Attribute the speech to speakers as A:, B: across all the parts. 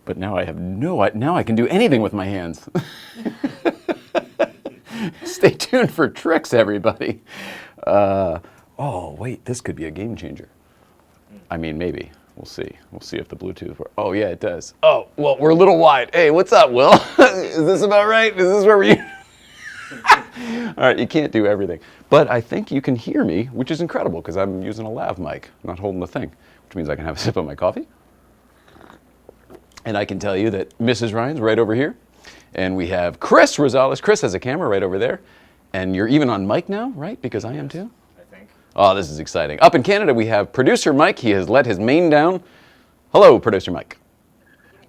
A: But now I have now I can do anything with my hands. Stay tuned for tricks, everybody. Oh, wait, this could be a game changer. I mean, maybe. We'll see. We'll see if the Bluetooth works. Oh, yeah, it does. Oh, well, we're a little wide. Hey, what's up, Will? Is this about right? Is this where we... All right, you can't do everything. But I think you can hear me, which is incredible because I'm using a lav mic, not holding the thing, which means I can have a sip of my coffee. And I can tell you that Mrs. Ryan's right over here. And we have Chris Rosales. Chris has a camera right over there. And you're even on mic now, right? Because I am too? Oh, this is exciting. Up in Canada, we have producer Mike. He has let his mane down. Hello, producer Mike.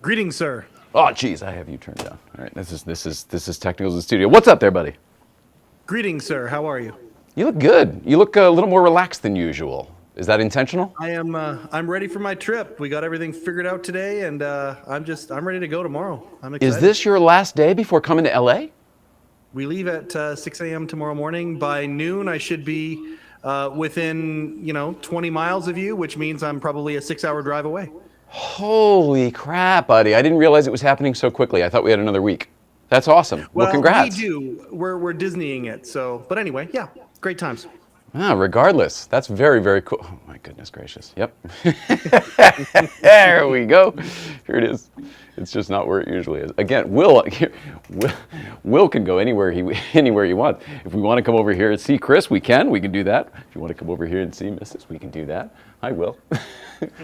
B: Greetings, sir.
A: Oh, geez, I have you turned down. All right, this is technicals in the studio. What's up there, buddy?
B: Greetings, sir. How are you?
A: You look good. You look a little more relaxed than usual. Is that intentional?
B: I am. I'm ready for my trip. We got everything figured out today, and I'm ready to go tomorrow. I'm excited.
A: Is this your last day before coming to LA?
B: We leave at 6 a.m. tomorrow morning. By noon, I should be within 20 miles of you, which means I'm probably a 6-hour drive away.
A: Holy crap, buddy. I didn't realize it was happening so quickly. I thought we had another week. That's awesome. Well, congrats.
B: We do. We're Disneying it. So, but anyway, yeah, great times.
A: Regardless, that's very, very cool. Oh, my goodness gracious. Yep. There we go. Here it is. It's just not where it usually is. Again, Will can go anywhere he wants. If we want to come over here and see Chris, we can. We can do that. If you want to come over here and see Mrs., we can do that. Hi, Will.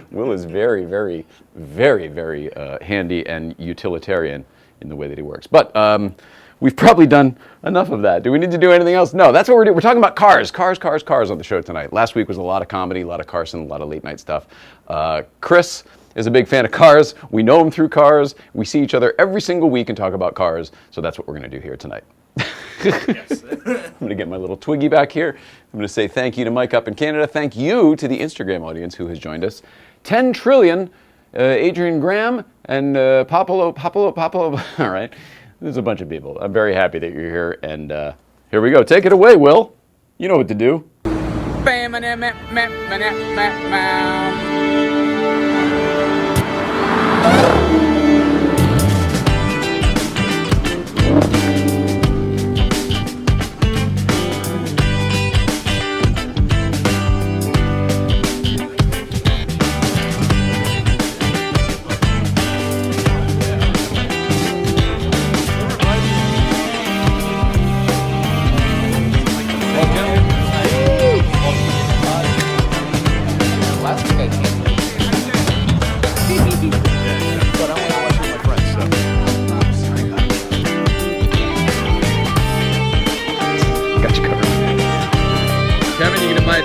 A: Will is very, very, very, very handy and utilitarian in the way that he works. But we've probably done enough of that. Do we need to do anything else? No, that's what we're doing. We're talking about cars on the show tonight. Last week was a lot of comedy, a lot of Carson, a lot of late night stuff. Chris is a big fan of cars. We know him through cars. We see each other every single week and talk about cars. So that's what we're going to do here tonight. Yes. I'm going to get my little Twiggy back here. I'm going to say thank you to Mike up in Canada. Thank you to the Instagram audience who has joined us. 10 trillion, Adrian Graham, and Popolo. All right. There's a bunch of people. I'm very happy that you're here. And here we go. Take it away, Will. You know what to do.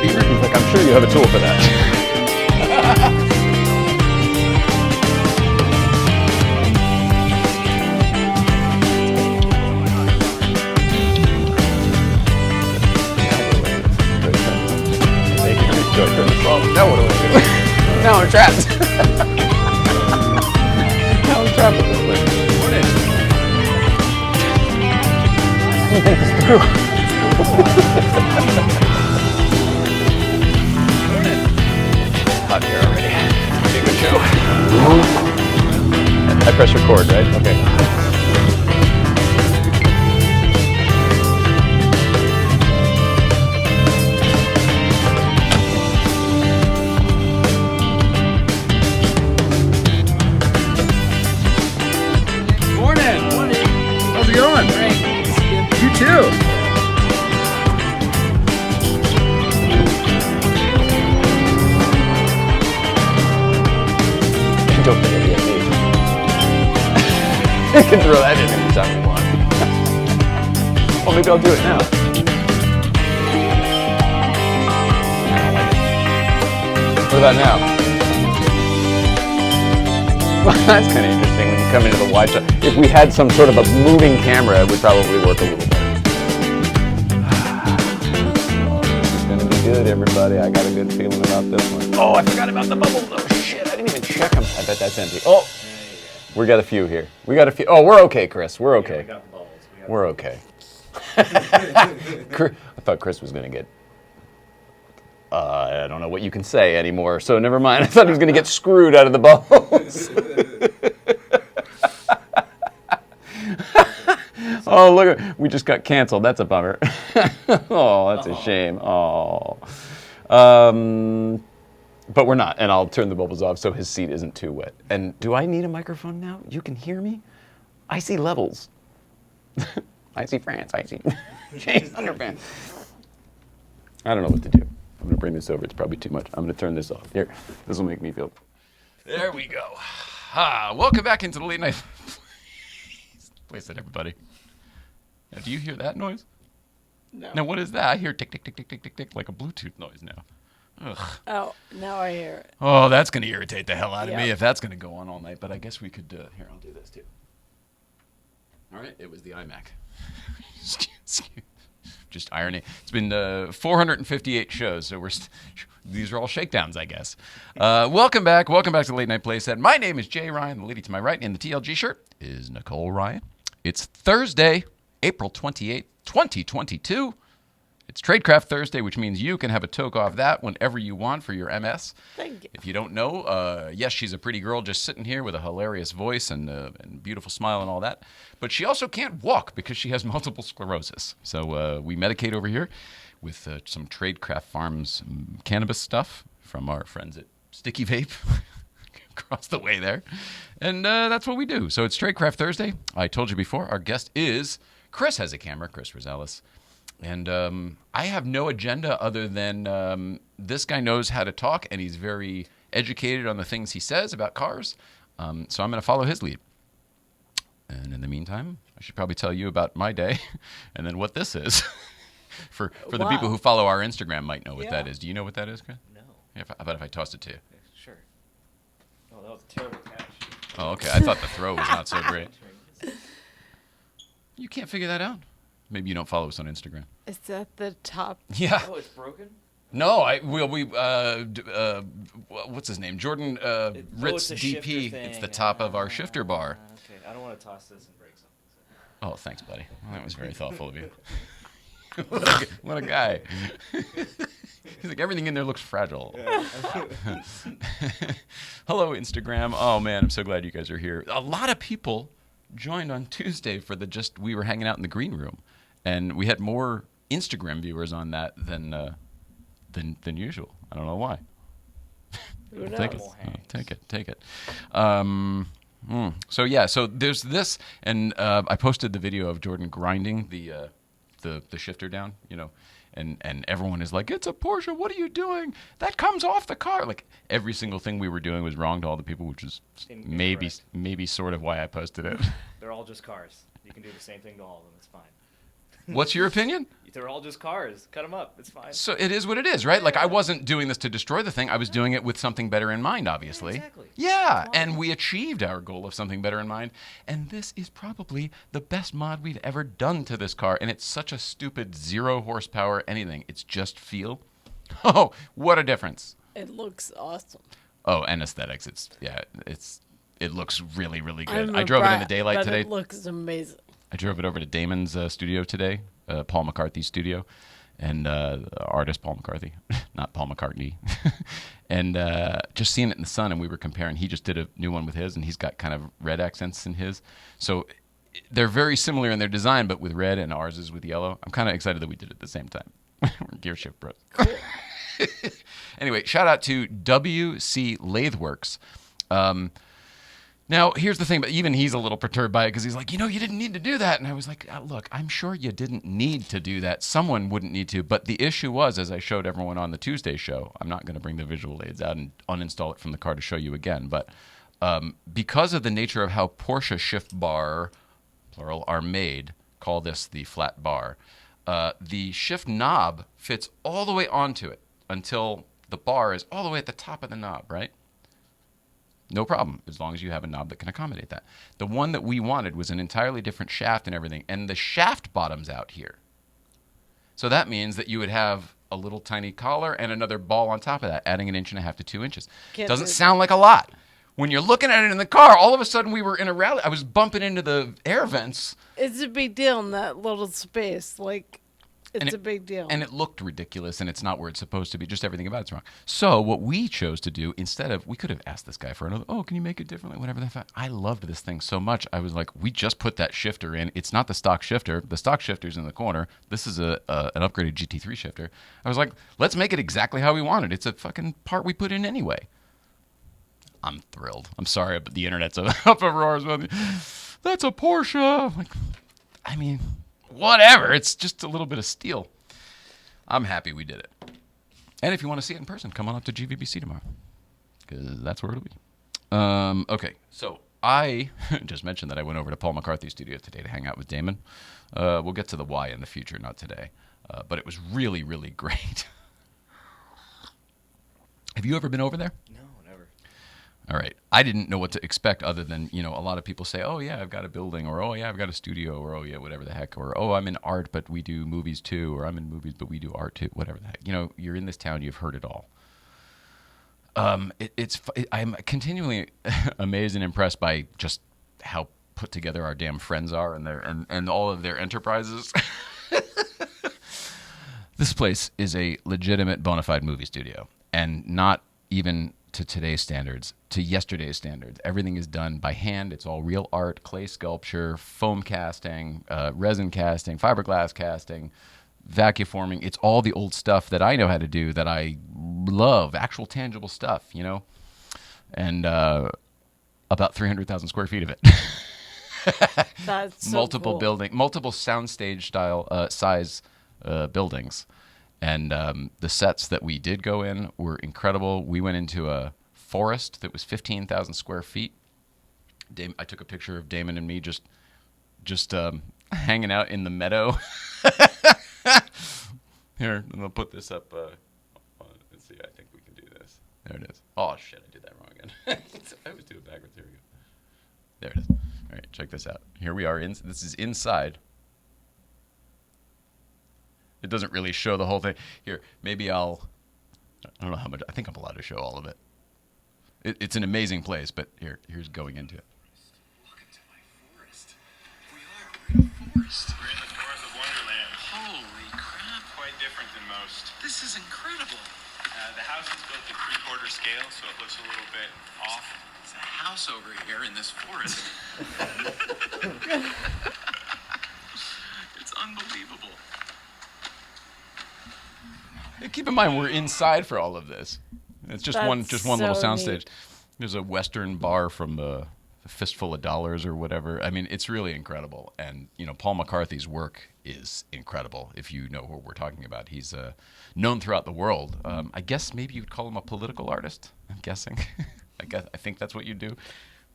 A: He's like, I'm sure you have a tool for that. Now what do I do? Now I'm trapped. Now I'm trapped with this thing. Hot here already. It's a good show. I press record, right? Okay. Don't think it'd be me. You can throw that in anytime you want. Well, maybe I'll do it now. What about now? Well, that's kind of interesting when you come into the wide shot. If we had some sort of a moving camera, it would probably work a little better. This is going to be good, everybody. I got a good feeling about this one. Oh, I forgot about the bubbles. Oh, shit. I didn't even check them. I bet that's empty. Oh, we got a few here. We got a few. Oh, we're okay, Chris. We're okay.
C: Yeah, we got the bubbles.
A: We're okay. I thought Chris was going to get... I don't know what you can say anymore, so never mind. I thought he was going to get screwed out of the bubbles. Oh, look, we just got canceled. That's a bummer. Oh, that's a shame. Oh. But we're not, and I'll turn the bubbles off so his seat isn't too wet. And do I need a microphone now? You can hear me? I see levels. I see France. I see James Underpants. I don't know what to do. I'm going to bring this over. It's probably too much. I'm going to turn this off. Here, this will make me feel... There we go. Welcome back into the late night... Playset, everybody. Now, do you hear that noise?
C: No.
A: Now, what is that? I hear tick, tick, tick, tick, tick, tick, tick, like a Bluetooth noise now. Ugh.
C: Oh, now I hear it.
A: Oh, that's going to irritate the hell out of me if that's going to go on all night. But I guess we could... here, I'll do this, too. All right, it was the iMac. Just irony. It's been 458 shows, so these are all shakedowns, I guess. Welcome back. Welcome back to the Late Night Playset. My name is Jay Ryan. The lady to my right in the TLG shirt is Nicole Ryan. It's Thursday, April 28th, 2022. It's Tradecraft Thursday, which means you can have a toke off that whenever you want for your MS.
C: Thank you.
A: If you don't know, yes, she's a pretty girl just sitting here with a hilarious voice and beautiful smile and all that. But she also can't walk because she has multiple sclerosis. So we medicate over here with some Tradecraft Farms cannabis stuff from our friends at Sticky Vape across the way there. And that's what we do. So it's Tradecraft Thursday. I told you before, our guest is Chris has a camera, Chris Rosales. And I have no agenda other than this guy knows how to talk, and he's very educated on the things he says about cars. So I'm going to follow his lead. And in the meantime, I should probably tell you about my day and then what this is. for the people who follow our Instagram might know what that is. Do you know what that is, Chris?
D: No.
A: Yeah, how about if I tossed it to you?
D: Yeah, sure. Oh, that was a terrible catch.
A: Oh, okay. I thought the throw was not so great. You can't figure that out? Maybe you don't follow us on Instagram.
C: Is that the top?
A: Yeah.
D: Oh, it's broken?
A: No, what's his name? Jordan Ritz
D: it's
A: DP. It's the top of our shifter bar.
D: Okay, I don't want to toss this and break something.
A: Oh, thanks, buddy. Well, that was very thoughtful of you. What a guy. He's like, everything in there looks fragile. Yeah. Hello, Instagram. Oh, man, I'm so glad you guys are here. A lot of people joined on Tuesday for we were hanging out in the green room. And we had more Instagram viewers on that than usual. I don't know why. Take it. So yeah, so there's this, and I posted the video of Jordan grinding the shifter down, and everyone is like, it's a Porsche. What are you doing? That comes off the car. Like every single thing we were doing was wrong to all the people, which is maybe sort of why I posted it.
D: They're all just cars. You can do the same thing to all of them. It's fine.
A: What's your opinion?
D: They're all just cars. Cut them up. It's fine.
A: So it is what it is, right? Like I wasn't doing this to destroy the thing. I was doing it with something better in mind, obviously.
D: Yeah, exactly.
A: Yeah, and we achieved our goal of something better in mind. And this is probably the best mod we've ever done to this car. And it's such a stupid 0 horsepower anything. It's just feel. Oh, what a difference.
C: It looks awesome.
A: Oh, and aesthetics. It looks really, really good. I drove it in the daylight today.
C: It looks amazing. I
A: drove it over to Damon's studio today, Paul Mcarthy's studio, and artist Paul Mcarthy, not Paul McCartney. And just seeing it in the sun, and we were comparing. He just did a new one with his, and he's got kind of red accents in his. So they're very similar in their design, but with red, and ours is with yellow. I'm kind of excited that we did it at the same time. We're gear shift bros. Cool. Anyway, shout out to WC Latheworks. Now, here's the thing, but even he's a little perturbed by it because he's like, you didn't need to do that. And I was like, look, I'm sure you didn't need to do that. Someone wouldn't need to. But the issue was, as I showed everyone on the Tuesday show, I'm not going to bring the visual aids out and uninstall it from the car to show you again. But because of the nature of how Porsche shift bar, plural, are made, call this the flat bar, the shift knob fits all the way onto it until the bar is all the way at the top of the knob, right? No problem, as long as you have a knob that can accommodate that. The one that we wanted was an entirely different shaft and everything, and the shaft bottoms out here. So that means that you would have a little tiny collar and another ball on top of that, adding 1.5 inches to 2 inches. Doesn't sound like a lot. When you're looking at it in the car, all of a sudden we were in a rally. I was bumping into the air vents.
C: It's a big deal in that little space. Like, It's a big deal.
A: And it looked ridiculous, and it's not where it's supposed to be. Just everything about it's wrong. So what we chose to do, instead of, we could have asked this guy for another, can you make it differently? Whatever the fuck. I loved this thing so much. I was like, we just put that shifter in. It's not the stock shifter. The stock shifter's in the corner. This is an upgraded GT3 shifter. I was like, let's make it exactly how we wanted. It's a fucking part we put in anyway. I'm thrilled. I'm sorry, but the internet's up a roar. That's a Porsche. I'm like, I mean, whatever. It's just a little bit of steel. I'm happy we did it. And if you want to see it in person, come on up to GVBC tomorrow, because that's where it'll be. Okay, so I just mentioned that I went over to Paul Mcarthy's studio today to hang out with Damon. We'll get to the why in the future, not today. But it was really, really great. Have you ever been over there?
D: No, never.
A: All right. I didn't know what to expect other than, a lot of people say, oh, yeah, I've got a building, or, oh, yeah, I've got a studio, or, oh, yeah, whatever the heck, or, oh, I'm in art, but we do movies too, or I'm in movies, but we do art too, whatever the heck. You're in this town, you've heard it all. I'm continually amazed and impressed by just how put together our damn friends are and all of their enterprises. This place is a legitimate bona fide movie studio, and not even to today's standards, to yesterday's standards. Everything is done by hand. It's all real art, clay sculpture, foam casting, resin casting, fiberglass casting, vacuum forming. It's all the old stuff that I know how to do, that I love, actual tangible stuff, and about 300,000 square feet of it.
C: That's so
A: multiple
C: cool.
A: building, multiple soundstage style size buildings. And the sets that we did go in were incredible. We went into a forest that was 15,000 square feet. I took a picture of Damon and me just hanging out in the meadow. Here, and I'll put this up. Let's see, I think we can do this. There it is. Oh, shit, I did that wrong again. I always do it backwards. Here we go. There it is. All right, check this out. Here we are. This is inside. It doesn't really show the whole thing. Here, maybe I don't know how much. I think I'm allowed to show all of it. It's an amazing place, but here's going into it.
E: Welcome to my forest. We're in a forest.
F: We're in the forest of Wonderland.
E: Holy crap.
F: Quite different than most.
E: This is incredible.
F: The house is built to 3/4 scale, so it looks a little bit off.
E: There's a house over here in this forest. It's unbelievable.
A: Keep in mind, we're inside for all of this. It's just one
C: That's
A: little
C: so
A: soundstage.
C: neat.
A: There's a Western bar from a Fistful of Dollars or whatever. I mean, it's really incredible. And Paul Mcarthy's work is incredible. If you know who we're talking about, he's known throughout the world. I guess maybe you'd call him a political artist. I'm guessing. I think that's what you do.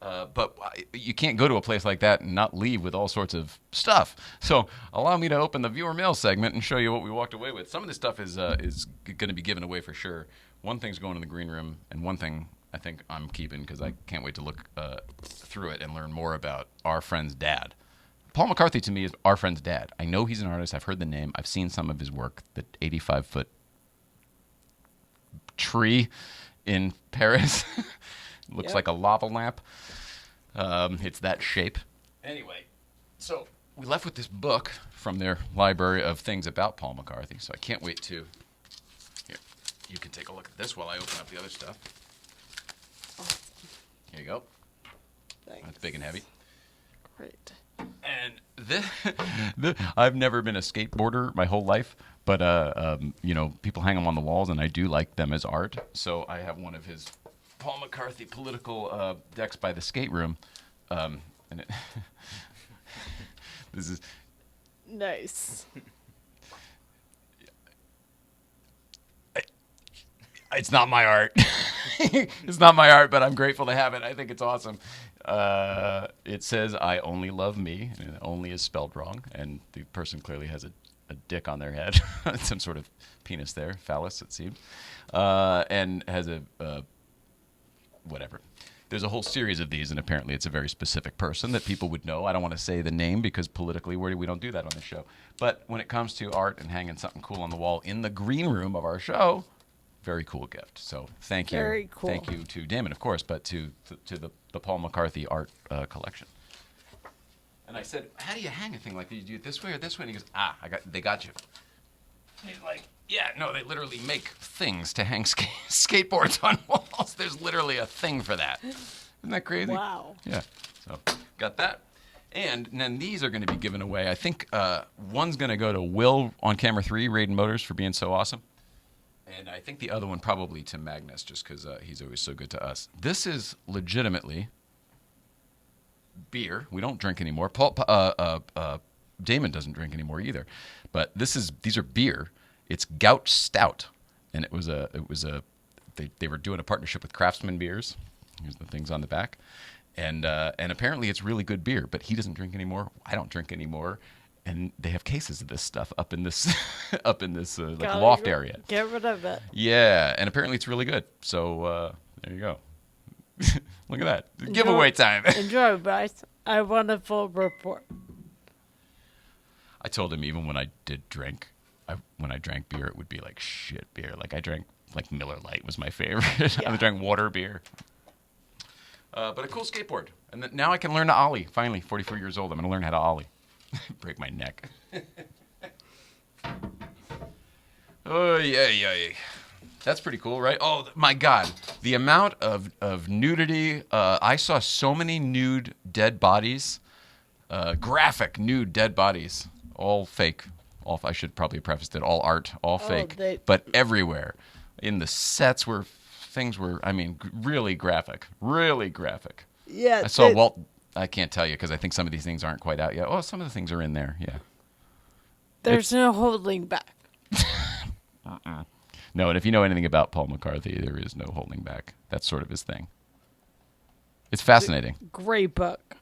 A: But you can't go to a place like that and not leave with all sorts of stuff. So allow me to open the viewer mail segment and show you what we walked away with. Some of this stuff is going to be given away for sure. One thing's going in the green room, and one thing I think I'm keeping because I can't wait to look through it and learn more about our friend's dad. Paul Mcarthy, to me, is our friend's dad. I know he's an artist. I've heard the name. I've seen some of his work. The 85-foot tree in Paris. Looks
C: Yep.
A: like a lava lamp. It's that shape. Anyway, so we left with this book from their library of things about Paul Mcarthy. So I can't wait to. Here, you can take a look at this while I open up the other stuff. Here you go.
C: Thanks.
A: That's big and heavy.
C: Great.
A: And I've never been a skateboarder my whole life, but people hang them on the walls, and I do like them as art. So I have one of his Paul Mcarthy political decks by the skate room, and this is
C: Nice.
A: It's not my art. It's not my art, but I'm grateful to have it. I think it's awesome. It says, "I only love me," and only is spelled wrong, and the person clearly has a dick on their head, some sort of penis there, phallus, it seems, and has a whatever. There's a whole series of these, and apparently it's a very specific person that people would know. I don't want to say the name because politically we don't do that on the show. But when it comes to art and hanging something cool on the wall in the green room of our show, very cool gift. So thank you.
C: Very cool.
A: Thank you to Damon, of course, but to the Paul Mcarthy art collection. And I said, how do you hang a thing like that? You do it this way or this way? And he goes, they got you.
G: They literally make things to hang skateboards on walls. There's literally a thing for that. Isn't that crazy?
C: Wow.
G: Yeah. So got that. And then these are going to be given away. I think one's going to go to Will on camera 3, Raiden Motors, for being so awesome. And I think the other one probably to Magnus, just because he's always so good to us. This is legitimately beer. We don't drink anymore. Damon doesn't drink anymore either. But these are beer. It's Gout Stout, and they were doing a partnership with Craftsman Beers. Here's the things on the back. And apparently it's really good beer, but he doesn't drink anymore. I don't drink anymore, and they have cases of this stuff up in this loft area.
C: Get rid of it.
G: Yeah, and apparently it's really good. So there you go. Look at that, giveaway time.
C: Enjoy, Bryce. I want a full report.
G: I told him even when I did drink, when I drank beer, it would be like shit beer. Like I drank Miller Lite was my favorite.
C: Yeah.
G: I drank water beer. But a cool skateboard. And now I can learn to ollie. Finally, 44 years old, I'm going to learn how to ollie. Break my neck. Oh, yeah. That's pretty cool, right? Oh, my God. The amount of nudity. I saw so many nude dead bodies. Graphic nude dead bodies. All fake. I should probably have prefaced it. All art, all fake. But everywhere. In the sets where things were, really graphic. Really graphic.
C: Yeah.
G: I saw Walt. I can't tell you because I think some of these things aren't quite out yet. Oh, some of the things are in there. Yeah.
C: There's no holding back.
G: No, and if you know anything about Paul Mcarthy, there is no holding back. That's sort of his thing. It's fascinating.
C: Great book.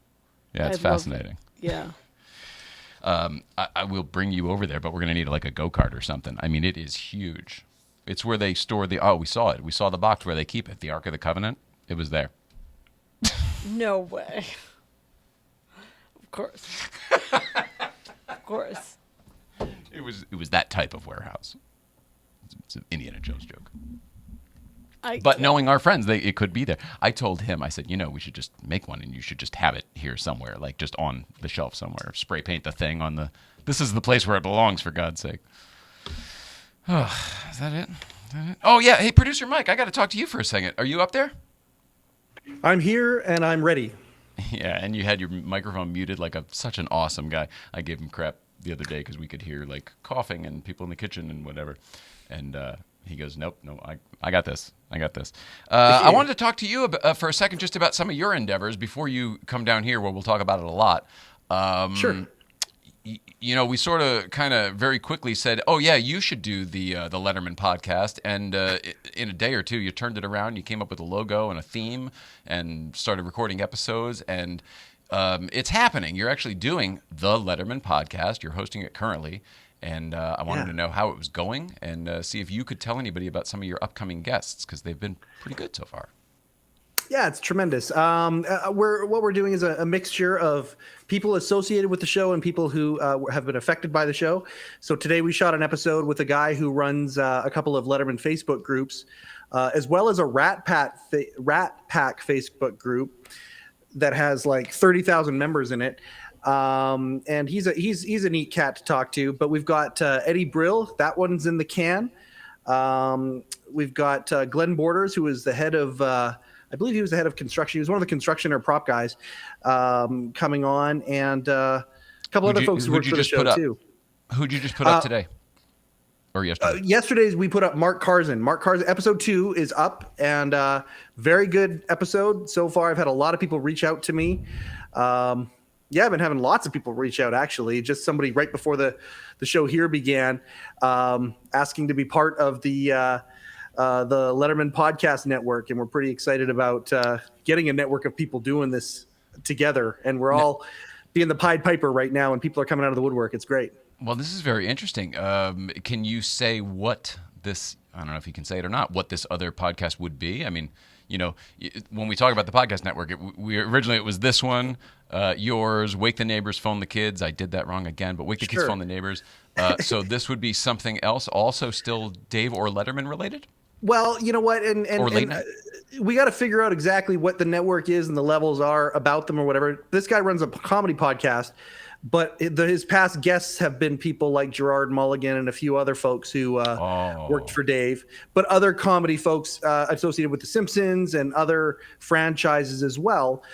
G: Yeah, it's fascinating.
C: Yeah.
G: I will bring you over there, but we're going to need like a go-kart or something. It is huge. It's where they store we saw it. We saw the box where they keep it, the Ark of the Covenant. It was there.
C: No way. Of course. Of course.
G: It was that type of warehouse. It's an Indiana Jones joke. But knowing our friends, it could be there. I told him, I said, we should just make one and you should just have it here somewhere, like just on the shelf somewhere. Spray paint the thing on this is the place where it belongs, for God's sake. Oh, is that it? Oh, yeah. Hey, producer Mike, I got to talk to you for a second. Are you up there?
B: I'm here and I'm ready.
G: Yeah, and you had your microphone muted like such an awesome guy. I gave him crap the other day because we could hear like coughing and people in the kitchen and whatever. And he goes, nope, no, I got this. I wanted to talk to you for a second just about some of your endeavors before you come down here where we'll talk about it a lot.
B: Sure.
G: We sort of kind of very quickly said, oh, yeah, you should do the Letterman podcast. And in a day or two, you turned it around. You came up with a logo and a theme and started recording episodes. And it's happening. You're actually doing the Letterman podcast. You're hosting it currently. And I wanted to know how it was going and see if you could tell anybody about some of your upcoming guests because they've been pretty good so far.
B: Yeah, it's tremendous. What we're doing is a mixture of people associated with the show and people who have been affected by the show. So today we shot an episode with a guy who runs a couple of Letterman Facebook groups, as well as a Rat Pack Facebook group that has like 30,000 members in it. And he's a neat cat to talk to. But we've got Eddie Brill. That one's in the can. We've got Glenn Borders, who is the head of I believe he was the head of construction. He was one of the construction or prop guys coming on, and a couple other folks who worked for the show too.
G: Who'd you just put up today? Or yesterday?
B: Yesterday's we put up Mark Carson. Mark Carson, episode 2 is up, and very good episode so far. I've had a lot of people reach out to me. I've been having lots of people reach out, actually. Just somebody right before the show here began asking to be part of the Letterman Podcast Network, and we're pretty excited about getting a network of people doing this together. And we're all being the Pied Piper right now, and people are coming out of the woodwork. It's great.
G: Well, this is very interesting. Can you say what this, I don't know if you can say it or not, what this other podcast would be? When we talk about the podcast network, originally it was this one, yours, Wake the Neighbors, Phone the Kids. I did that wrong again, but Wake the Kids, Phone the Neighbors. So this would be something else, also still Dave or Letterman related?
B: Well, you know what, and we got to figure out exactly what the network is and the levels are about them or whatever. This guy runs a comedy podcast. but his past guests have been people like Gerard Mulligan and a few other folks who worked for Dave, but other comedy folks associated with The Simpsons and other franchises as well.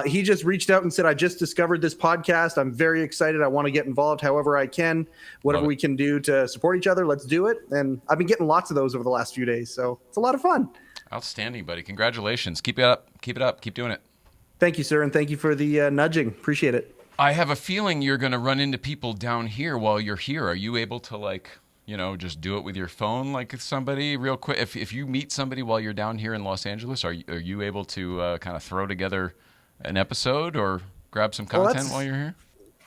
B: He just reached out and said, I just discovered this podcast. I'm very excited. I want to get involved however I can. Whatever we can do to support each other, let's do it. And I've been getting lots of those over the last few days, so it's a lot of fun.
G: Outstanding, buddy. Congratulations. Keep it up. Keep it up. Keep doing it.
B: Thank you, sir, and thank you for the nudging. Appreciate it.
G: I have a feeling you're going to run into people down here while you're here. Are you able to, just do it with your phone like somebody real quick? If you meet somebody while you're down here in Los Angeles, are you able to kind of throw together an episode or grab some content while you're here?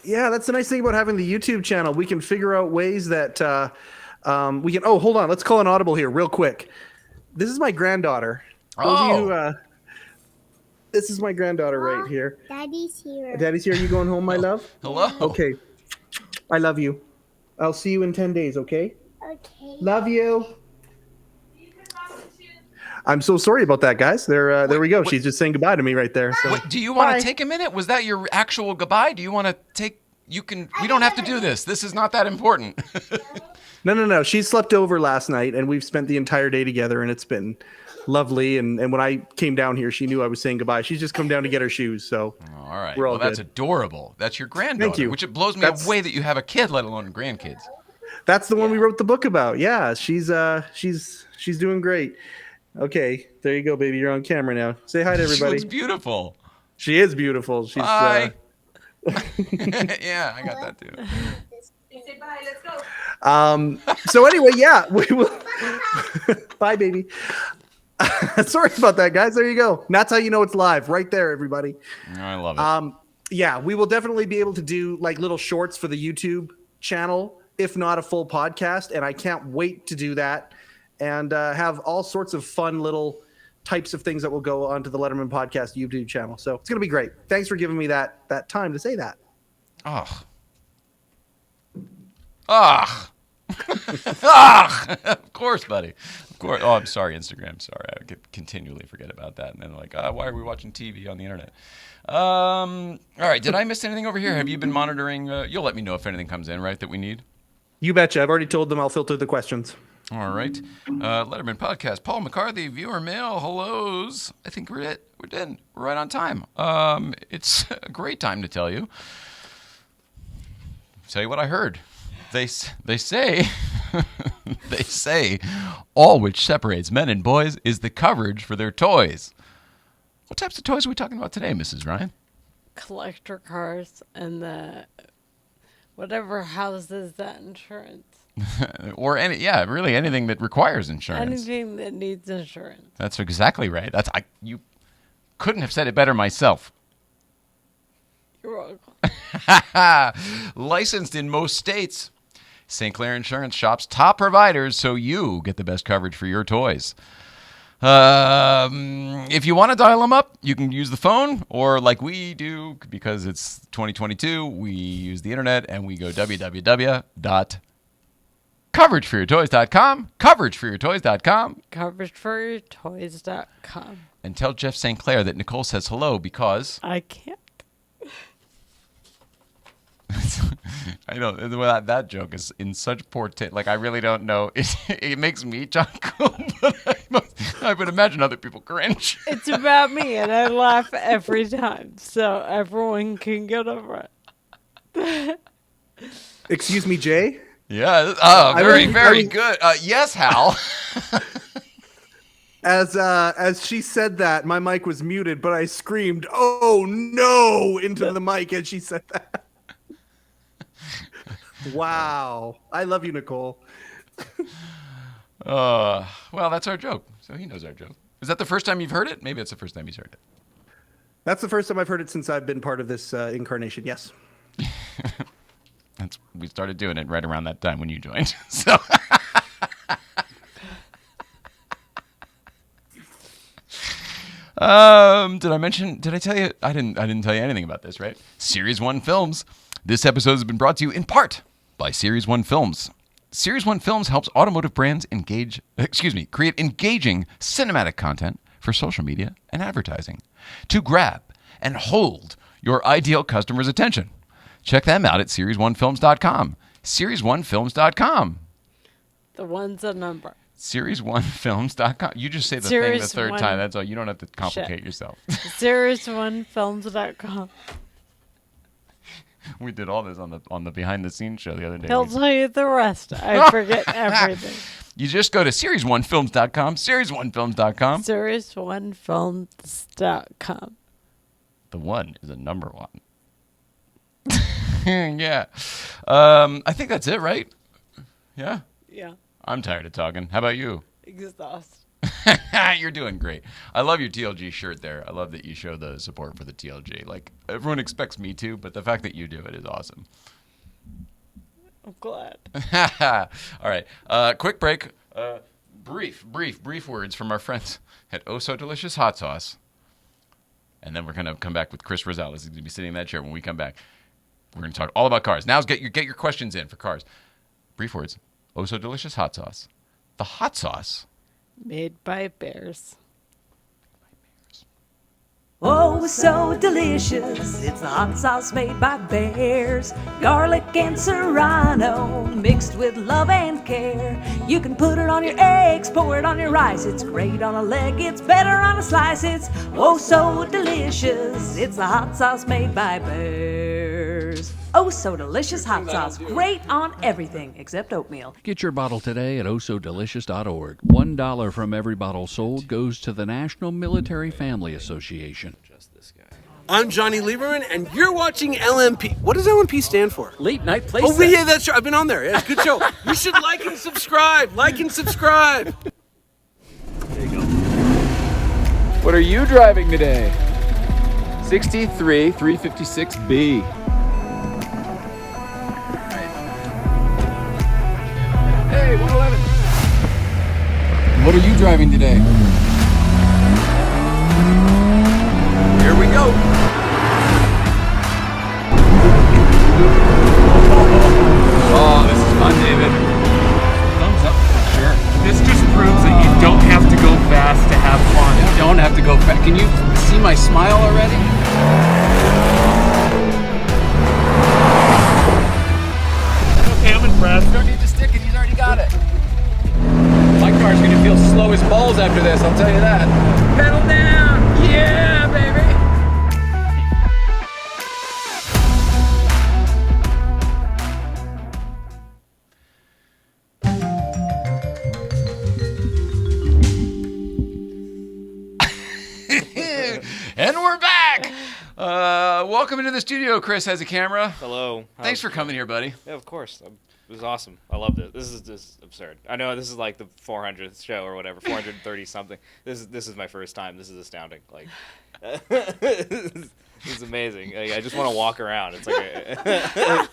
B: Yeah, that's the nice thing about having the YouTube channel. We can figure out ways that we can. Oh, hold on. Let's call an audible here real quick. This is my granddaughter. This is my granddaughter right here.
H: Daddy's here.
B: Daddy's here. Are you going home, my love?
G: Hello.
B: Okay. I love you. I'll see you in 10 days, okay?
H: Okay.
B: Love you. I'm so sorry about that, guys. There we go. She's just saying goodbye to me right there. So.
G: Wait, do you want to take a minute? Was that your actual goodbye? Do you want to take... We don't have to do this. This is not that important.
B: No. She slept over last night, and we've spent the entire day together, and it's been lovely. And when I came down here, she knew I was saying goodbye. She's just come down to get her shoes. So
G: all right.
B: We're all
G: that's
B: good.
G: Adorable. That's your granddaughter.
B: Thank you.
G: Which it blows me away that you have a kid, let alone grandkids.
B: That's the one we wrote the book about. Yeah, she's doing great. Okay, there you go, baby. You're on camera now. Say hi to everybody.
G: She looks beautiful.
B: She is beautiful. She's
G: Bye. Yeah, I got that too.
H: Say bye. Let's go.
B: So anyway, yeah, we will. Bye, baby. Sorry about that, guys. There you go. And that's how you know it's live, right there, everybody.
G: I love it.
B: Yeah, we will definitely be able to do like little shorts for the YouTube channel, if not a full podcast. And I can't wait to do that and have all sorts of fun little types of things that will go onto the Letterman Podcast YouTube channel. So it's going to be great. Thanks for giving me that time to say that.
G: Of course, buddy. Of course. Oh, I'm sorry, Instagram. Sorry, I continually forget about that. And then why are we watching TV on the internet? All right. Did I miss anything over here? Have you been monitoring? You'll let me know if anything comes in, right, that we need?
B: You betcha. I've already told them I'll filter the questions.
G: All right. Letterman Podcast. Paul Mcarthy, viewer mail. Hellos. I think we're it. We're done. We're right on time. It's a great time to tell you. Tell you what I heard. They say they say all which separates men and boys is the coverage for their toys. What types of toys are we talking about today, Mrs. Ryan?
C: Collector cars and the whatever houses that insurance.
G: Or really anything that requires insurance.
C: Anything that needs insurance.
G: That's exactly right. You couldn't have said it better myself.
C: You're welcome.
G: Licensed in most states. St. Clair Insurance shops top providers so you get the best coverage for your toys. If you want to dial them up, you can use the phone, or like we do, because it's 2022, we use the internet and we go www.coverageforyourtoys.com, coverageforyourtoys.com.
C: Coverageforyourtoys.com.
G: And tell Jeff St. Clair that Nicole says hello because...
C: I can't.
G: I know that joke is in such poor taste. Like, I really don't know. It makes me chuckle, but I would imagine other people cringe.
C: It's about me, and I laugh every time, so everyone can get over it.
B: Excuse me, Jay?
G: Yeah. Very good. Yes, Hal.
B: As she said that, my mic was muted, but I screamed, "Oh no!" into the mic as she said that. Wow. I love you, Nicole.
G: Well, that's our joke. So he knows our joke. Is that the first time you've heard it? Maybe it's the first time he's heard it.
B: That's the first time I've heard it since I've been part of this incarnation. Yes.
G: We started doing it right around that time when you joined. So. Did I tell you? I didn't tell you anything about this, right? Series 1 Films. This episode has been brought to you in part by Series 1 Films. Series 1 Films helps automotive brands create engaging cinematic content for social media and advertising to grab and hold your ideal customer's attention. Check them out at series1films.com. Series1films.com.
C: The one's a number.
G: Series1films.com. You just say the thing
C: Series
G: the third
C: one-
G: time. That's all. You don't have to complicate
C: Shit.
G: yourself.
C: Series1films.com.
G: We did all this on the behind the scenes show the other day.
C: He'll tell you the rest. I forget everything.
G: You just go to series1films.com. Series1films.com.
C: Series1films.com.
G: The one is a number one. Yeah. I think that's it, right? Yeah.
C: Yeah.
G: I'm tired of talking. How about you?
C: Exhaust.
G: You're doing great. I love your TLG shirt there. I love that you show the support for the TLG. Like, everyone expects me to, but the fact that you do it is awesome.
C: I'm glad.
G: All right. Quick break. Brief words from our friends at Oh So Delicious Hot Sauce. And then we're going to come back with Chris Rosales. He's going to be sitting in that chair when we come back. We're going to talk all about cars. Now, get your questions in for cars. Brief words. Oh So Delicious Hot Sauce. The hot sauce.
C: Made by bears.
I: Oh, so delicious. It's the hot sauce made by bears. Garlic and serrano mixed with love and care. You can put it on your eggs, pour it on your rice. It's great on a leg, it's better on a slice. It's oh so delicious. It's the hot sauce made by bears. Oh, so delicious hot sauce. Great on everything except oatmeal.
J: Get your bottle today at osodelicious.org. $1 from every bottle sold goes to the National Military Family Association.
K: I'm Johnny Lieberman, and you're watching LNP. What does LNP stand for?
L: Late Night Playset.
K: Oh, yeah, that's right. I've been on there. Yeah, good show. You should like and subscribe. Like and subscribe.
L: There you go. What are you driving today? 63 356B. Hey, 111. What are you driving today? Here we go. Oh, this is fun, David. Thumbs up for sure.
M: This just proves that you don't have to go fast to have fun.
L: You don't have to go fast. Can you see my smile already?
M: Okay, I'm impressed.
L: You don't need to stick it. He's already got it. My car's going to feel slow as balls after this, I'll tell you that. Pedal down. Yeah, baby.
G: And we're back. Welcome into the studio. Chris has a camera.
D: Hello.
G: Thanks for coming here, buddy.
D: Yeah, of course. It was awesome. I loved it. This is just absurd. I know this is like the 400th show or whatever, 430 something. This is my first time. This is astounding. Like, this is amazing. Like, I just want to walk around. It's like,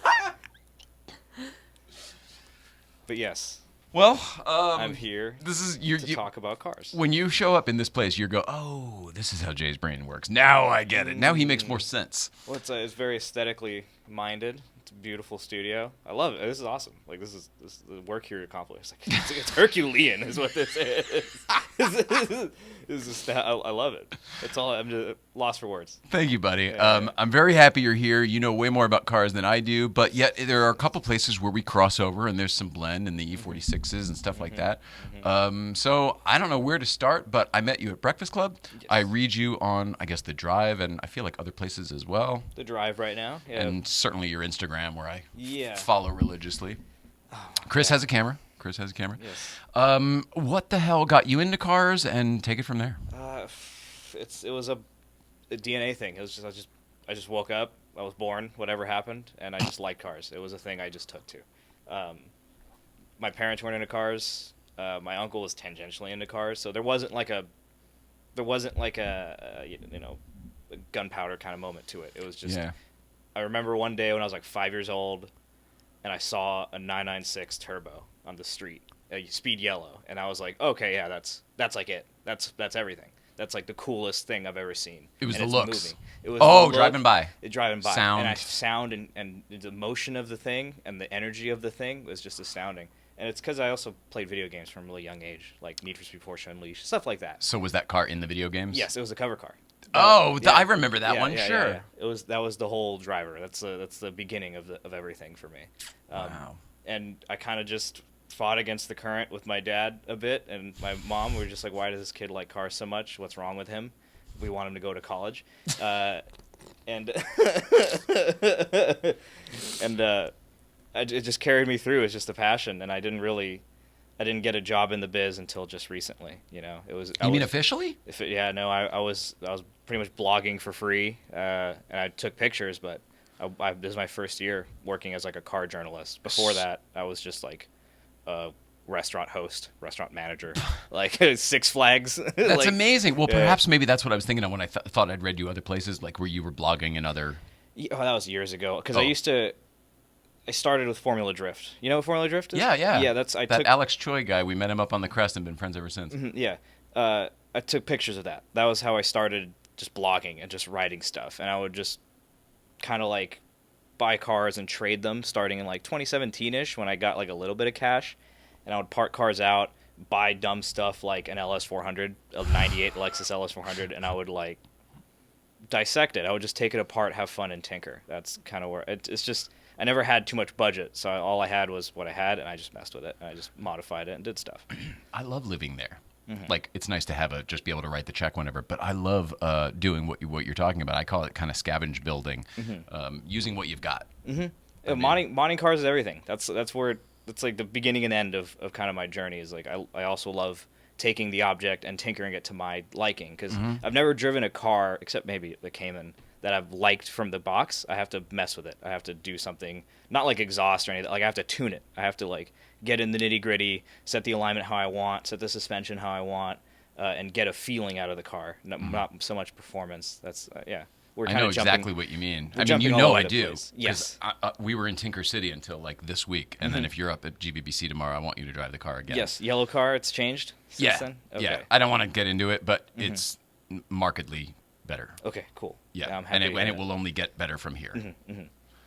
D: but yes.
G: Well,
D: I'm here.
G: This is
D: to talk about cars.
G: When you show up in this place, you go, "Oh, this is how Jay's brain works." Now I get it. Now he makes more sense.
D: Well, it's very aesthetically minded. It's a beautiful studio. I love it. This is awesome. Like this is the work here accomplished. It's Herculean, is what this is. I love it. It's all. I'm just lost for words.
G: Thank you, buddy.
D: Yeah.
G: I'm very happy you're here. You know way more about cars than I do, but yet there are a couple places where we cross over, and there's some blend in the E46s and stuff like that. So I don't know where to start, but I met you at Breakfast Club. Yes. I read you on, I guess, The Drive, and I feel like other places as well.
D: The Drive right now, yeah.
G: And certainly your Instagram, where I
D: yeah.
G: follow religiously. Chris has a camera.
D: Yes.
G: What the hell got you into cars, and take it from there?
D: It was a DNA thing. It was just I just woke up. I was born. Whatever happened, and I just liked cars. It was a thing I just took to. My parents weren't into cars. My uncle was tangentially into cars, so there wasn't like a gunpowder kind of moment to it. It was just.
G: Yeah.
D: I remember one day when I was like 5 years old, and I saw a 996 turbo on the street, speed yellow, and I was like, okay, yeah, that's like it. That's everything. That's like the coolest thing I've ever seen.
G: It was
D: and
G: the
D: it's
G: looks.
D: Moving. It was
G: oh,
D: the look,
G: driving by.
D: Sound. And sound and the motion of the thing and the energy of the thing was just astounding. And it's because I also played video games from a really young age, like Need for Speed Porsche Unleashed, stuff like that.
G: So was that car in the video games?
D: Yes, it was a cover car.
G: I remember that one. Sure.
D: Yeah. that was the whole driver. That's the beginning of everything for me.
G: Wow.
D: And I kind of just fought against the current with my dad a bit, and my mom. We were just like, why does this kid like cars so much? What's wrong with him? We want him to go to college. And it just carried me through. It's just a passion, and I didn't get a job in the biz until just recently. You know,
G: You mean officially?
D: I was pretty much blogging for free, and I took pictures, but this is my first year working as like a car journalist. Before that, I was just like a restaurant host, restaurant manager, like Six Flags.
G: That's
D: like,
G: amazing. Well,
D: yeah.
G: perhaps maybe that's what I was thinking of when I thought I'd read you other places, like where you were blogging in other.
D: Yeah, that was years ago. Because I started with Formula Drift. You know what Formula Drift is?
G: Yeah.
D: Yeah,
G: that Alex Choi guy. We met him up on the crest and been friends ever since.
D: Mm-hmm, yeah. I took pictures of that. That was how I started just blogging and just writing stuff. And I would just kind of like buy cars and trade them starting in like 2017-ish when I got like a little bit of cash. And I would park cars out, buy dumb stuff like an LS400, a 98 Lexus LS400, and I would like dissect it. I would just take it apart, have fun, and tinker. That's kind of where it's just. I never had too much budget, so all I had was what I had, and I just messed with it. And I just modified it and did stuff.
G: I love living there.
D: Mm-hmm.
G: Like, it's nice to have just be able to write the check whenever, but I love doing what you're talking about. I call it kind of scavenge building, using what you've got.
D: Mm-hmm. Modding cars is everything. That's where that's like the beginning and end of kind of my journey. Is like I also love taking the object and tinkering it to my liking, because I've never driven a car except maybe the Cayman that I've liked from the box. I have to mess with it. I have to do something, not like exhaust or anything. Like I have to tune it. I have to like get in the nitty gritty, set the alignment how I want, set the suspension how I want, and get a feeling out of the car. Not so much performance. That's
G: I know exactly what you mean. I mean, I do.
D: Yes.
G: We were in Tinker City until like this week, and then if you're up at GBBC tomorrow, I want you to drive the car again.
D: Yes, yellow car. It's changed since then? Okay.
G: Yeah. I don't want to get into it, but it's markedly better.
D: Okay, cool.
G: Yeah,
D: I'm happy
G: and it will only get better from here.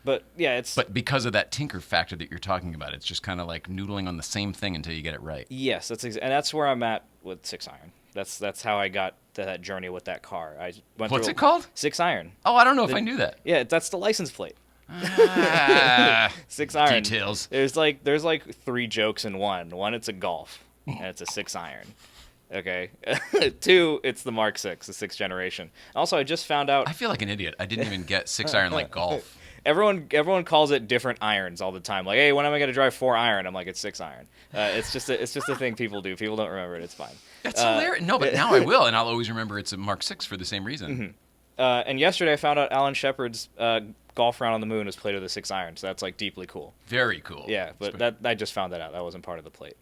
D: But yeah,
G: But because of that tinker factor that you're talking about, it's just kind of like noodling on the same thing until you get it right.
D: Yes, and that's where I'm at with 6-iron. That's how I got to that journey with that car.
G: What's it called?
D: 6-iron.
G: Oh, I don't know if I knew that.
D: Yeah, that's the license plate. 6-iron.
G: Details.
D: There's like 3 jokes in one. One, it's a Golf, and it's a 6-iron. Okay. 2, it's the Mark 6, the 6th generation. Also, I just found out.
G: I feel like an idiot. I didn't even get 6-iron like Golf.
D: Everyone calls it different irons all the time. Like, hey, when am I going to drive 4-iron? I'm like, it's 6-iron. It's just a thing people do. People don't remember it. It's fine.
G: That's hilarious. No, but now I will, and I'll always remember it's a Mark 6 for the same reason.
D: And yesterday I found out Alan Shepard's golf round on the moon was played with a 6-iron, so that's like deeply cool.
G: Very cool.
D: Yeah, but I just found that out. That wasn't part of the plate.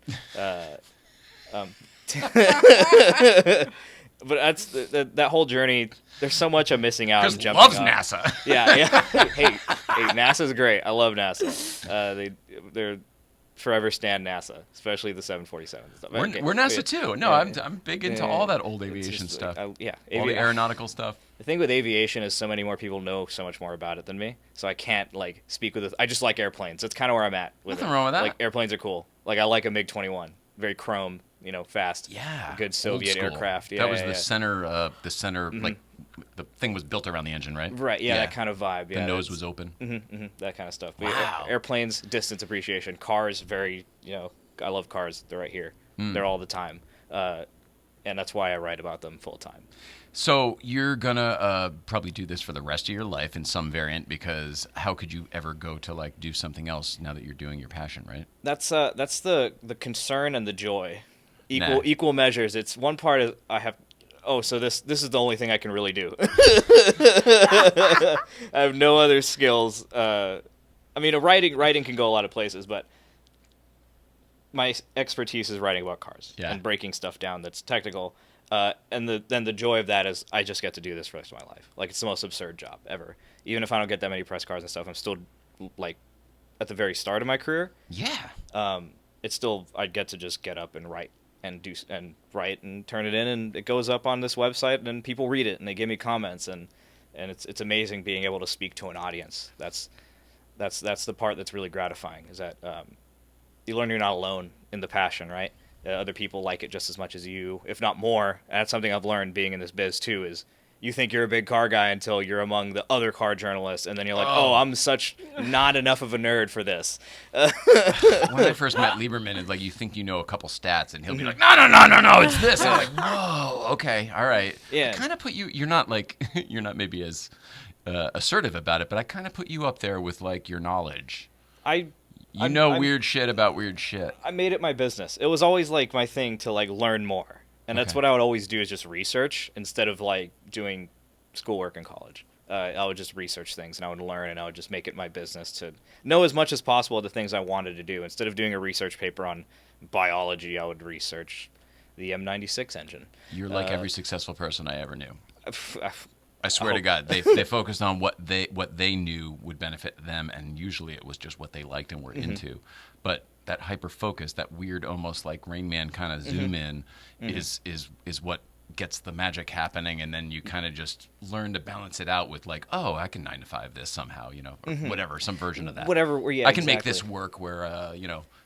D: But that's that whole journey. There's so much I'm missing out.
G: Because loves NASA.
D: Yeah. Hey, NASA's great. I love NASA. They're forever stand NASA, especially the 747 and stuff.
G: We're NASA too. No, I'm big into all that old aviation stuff.
D: All the
G: aeronautical stuff.
D: The thing with aviation is so many more people know so much more about it than me, so I can't like speak with it. I just like airplanes. That's kind of where I'm at with
G: Nothing wrong with that.
D: Like airplanes are cool. Like I like a MiG-21, very chrome, fast.
G: Yeah,
D: a good Soviet aircraft. Yeah,
G: that was the center. Like the thing was built around the engine, right?
D: Right. Yeah, that kind of vibe. Yeah,
G: the nose was open.
D: That kind of stuff.
G: Wow.
D: Airplanes, distance appreciation. Cars, very. I love cars. They're right here. They're all the time, and that's why I write about them full time.
G: So you're gonna probably do this for the rest of your life in some variant, because how could you ever go to like do something else now that you're doing your passion, right?
D: That's the concern and the joy, equal measures. It's one part of I have. Oh, so this is the only thing I can really do. I have no other skills. I mean, writing can go a lot of places, but my expertise is writing about cars and breaking stuff down that's technical. And then the joy of that is I just get to do this for the rest of my life. Like, it's the most absurd job ever. Even if I don't get that many press cars and stuff, I'm still like at the very start of my career.
G: Yeah.
D: It's still I get to just get up and write and write and turn it in, and it goes up on this website and people read it and they give me comments, and it's amazing being able to speak to an audience. That's the part that's really gratifying, is that you learn you're not alone in the passion, right? Other people like it just as much as you, if not more. And that's something I've learned being in this biz too, is you think you're a big car guy until you're among the other car journalists, and then you're like, oh, I'm such not enough of a nerd for this.
G: When I first met Lieberman, it's like you think you know a couple stats, and he'll be like, no, it's this. And I'm like, whoa, okay, all right.
D: Yeah.
G: I kind of put you. You're not maybe as assertive about it, but I kind of put you up there with like your knowledge. You know weird shit about weird shit.
D: I made it my business. It was always like my thing to like learn more. And that's what I would always do, is just research instead of like doing schoolwork in college. I would just research things, and I would learn, and I would just make it my business to know as much as possible the things I wanted to do. Instead of doing a research paper on biology, I would research the M96 engine.
G: You're like every successful person I ever knew. I swear to God, they focused on what they knew would benefit them, and usually it was just what they liked and were into. But that hyper focus, that weird, almost like Rain Man kind of zoom in, is what gets the magic happening, and then you kind of just learn to balance it out with like, oh, I can 9 to 5 this somehow, or whatever, some version of that. I can make this work where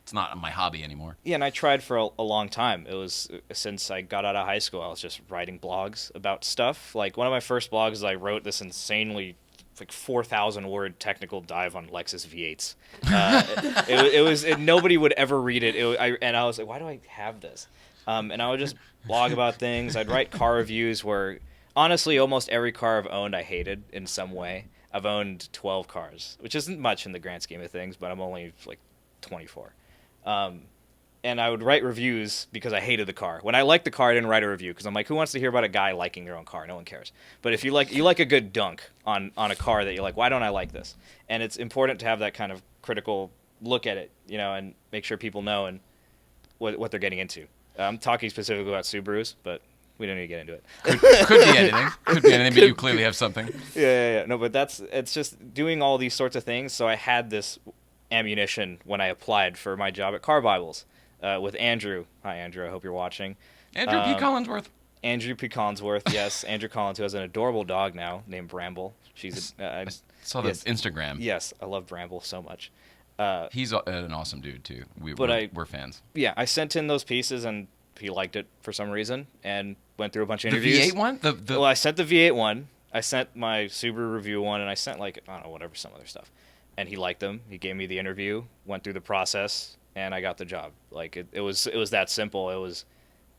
G: it's not my hobby anymore.
D: Yeah, and I tried for a long time. It was since I got out of high school, I was just writing blogs about stuff. Like one of my first blogs is I wrote this insanely like 4,000 word technical dive on Lexus V8s. Nobody would ever read it. And I was like, why do I have this? And I would just blog about things. I'd write car reviews where, honestly, almost every car I've owned I hated in some way. I've owned 12 cars, which isn't much in the grand scheme of things, but I'm only like 24. And I would write reviews because I hated the car. When I liked the car, I didn't write a review because I'm like, who wants to hear about a guy liking their own car? No one cares. But if you like a good dunk on a car that you're like, why don't I like this? And it's important to have that kind of critical look at it, and make sure people know and what they're getting into. I'm talking specifically about Subarus, but we don't need to get into it.
G: Could be anything. Could be anything, but you clearly have something.
D: Yeah. No, but it's just doing all these sorts of things. So I had this ammunition when I applied for my job at Car Bibles. With Andrew. Hi, Andrew. I hope you're watching.
G: Andrew P. Collinsworth.
D: Andrew P. Collinsworth, yes. Andrew Collins, who has an adorable dog now named Bramble.
G: I saw the Instagram.
D: Yes, I love Bramble so much.
G: He's an awesome dude, too. We're fans.
D: Yeah, I sent in those pieces, and he liked it for some reason, and went through a bunch of
G: the
D: interviews.
G: The V8 one?
D: Well, I sent the V8 one. I sent my Subaru review one, and I sent, I don't know, whatever, some other stuff. And he liked them. He gave me the interview, went through the process, and I got the job. Like it was that simple. It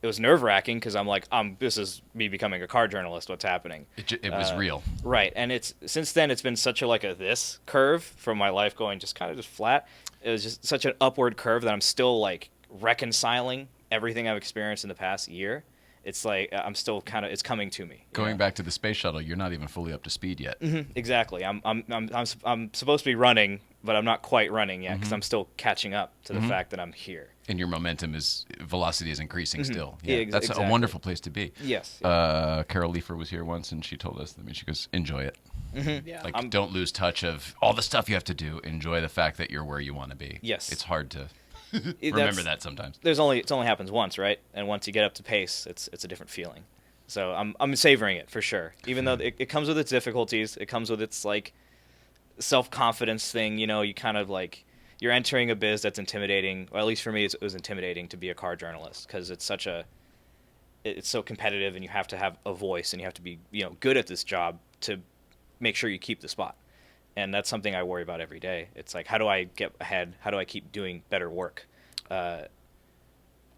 D: was nerve-wracking because I'm like, this is me becoming a car journalist. What's happening?
G: It was real,
D: right? And since then it's been such a this curve from my life going just kind of just flat. It was just such an upward curve that I'm still like reconciling everything I've experienced in the past year. It's like I'm still it's coming to me.
G: Going back to the space shuttle, you're not even fully up to speed yet.
D: Mm-hmm, exactly. I'm supposed to be running, but I'm not quite running yet because I'm still catching up to the fact that I'm here.
G: And your velocity is increasing still.
D: Yeah,
G: that's
D: exactly.
G: a wonderful place to be.
D: Yes.
G: Carol Leifer was here once, and she told us. She goes, enjoy it.
D: Mm-hmm. Yeah.
G: Don't lose touch of all the stuff you have to do. Enjoy the fact that you're where you want to be.
D: Yes.
G: It's hard to remember that sometimes.
D: It only happens once, right? And once you get up to pace, it's a different feeling. So I'm savoring it for sure. Even though it comes with its difficulties, it comes with its self-confidence thing. You kind of you're entering a biz that's intimidating. Or at least for me, it was intimidating to be a car journalist because it's so competitive, and you have to have a voice, and you have to be good at this job to make sure you keep the spot. And that's something I worry about every day. It's like, how do I get ahead? How do I keep doing better work?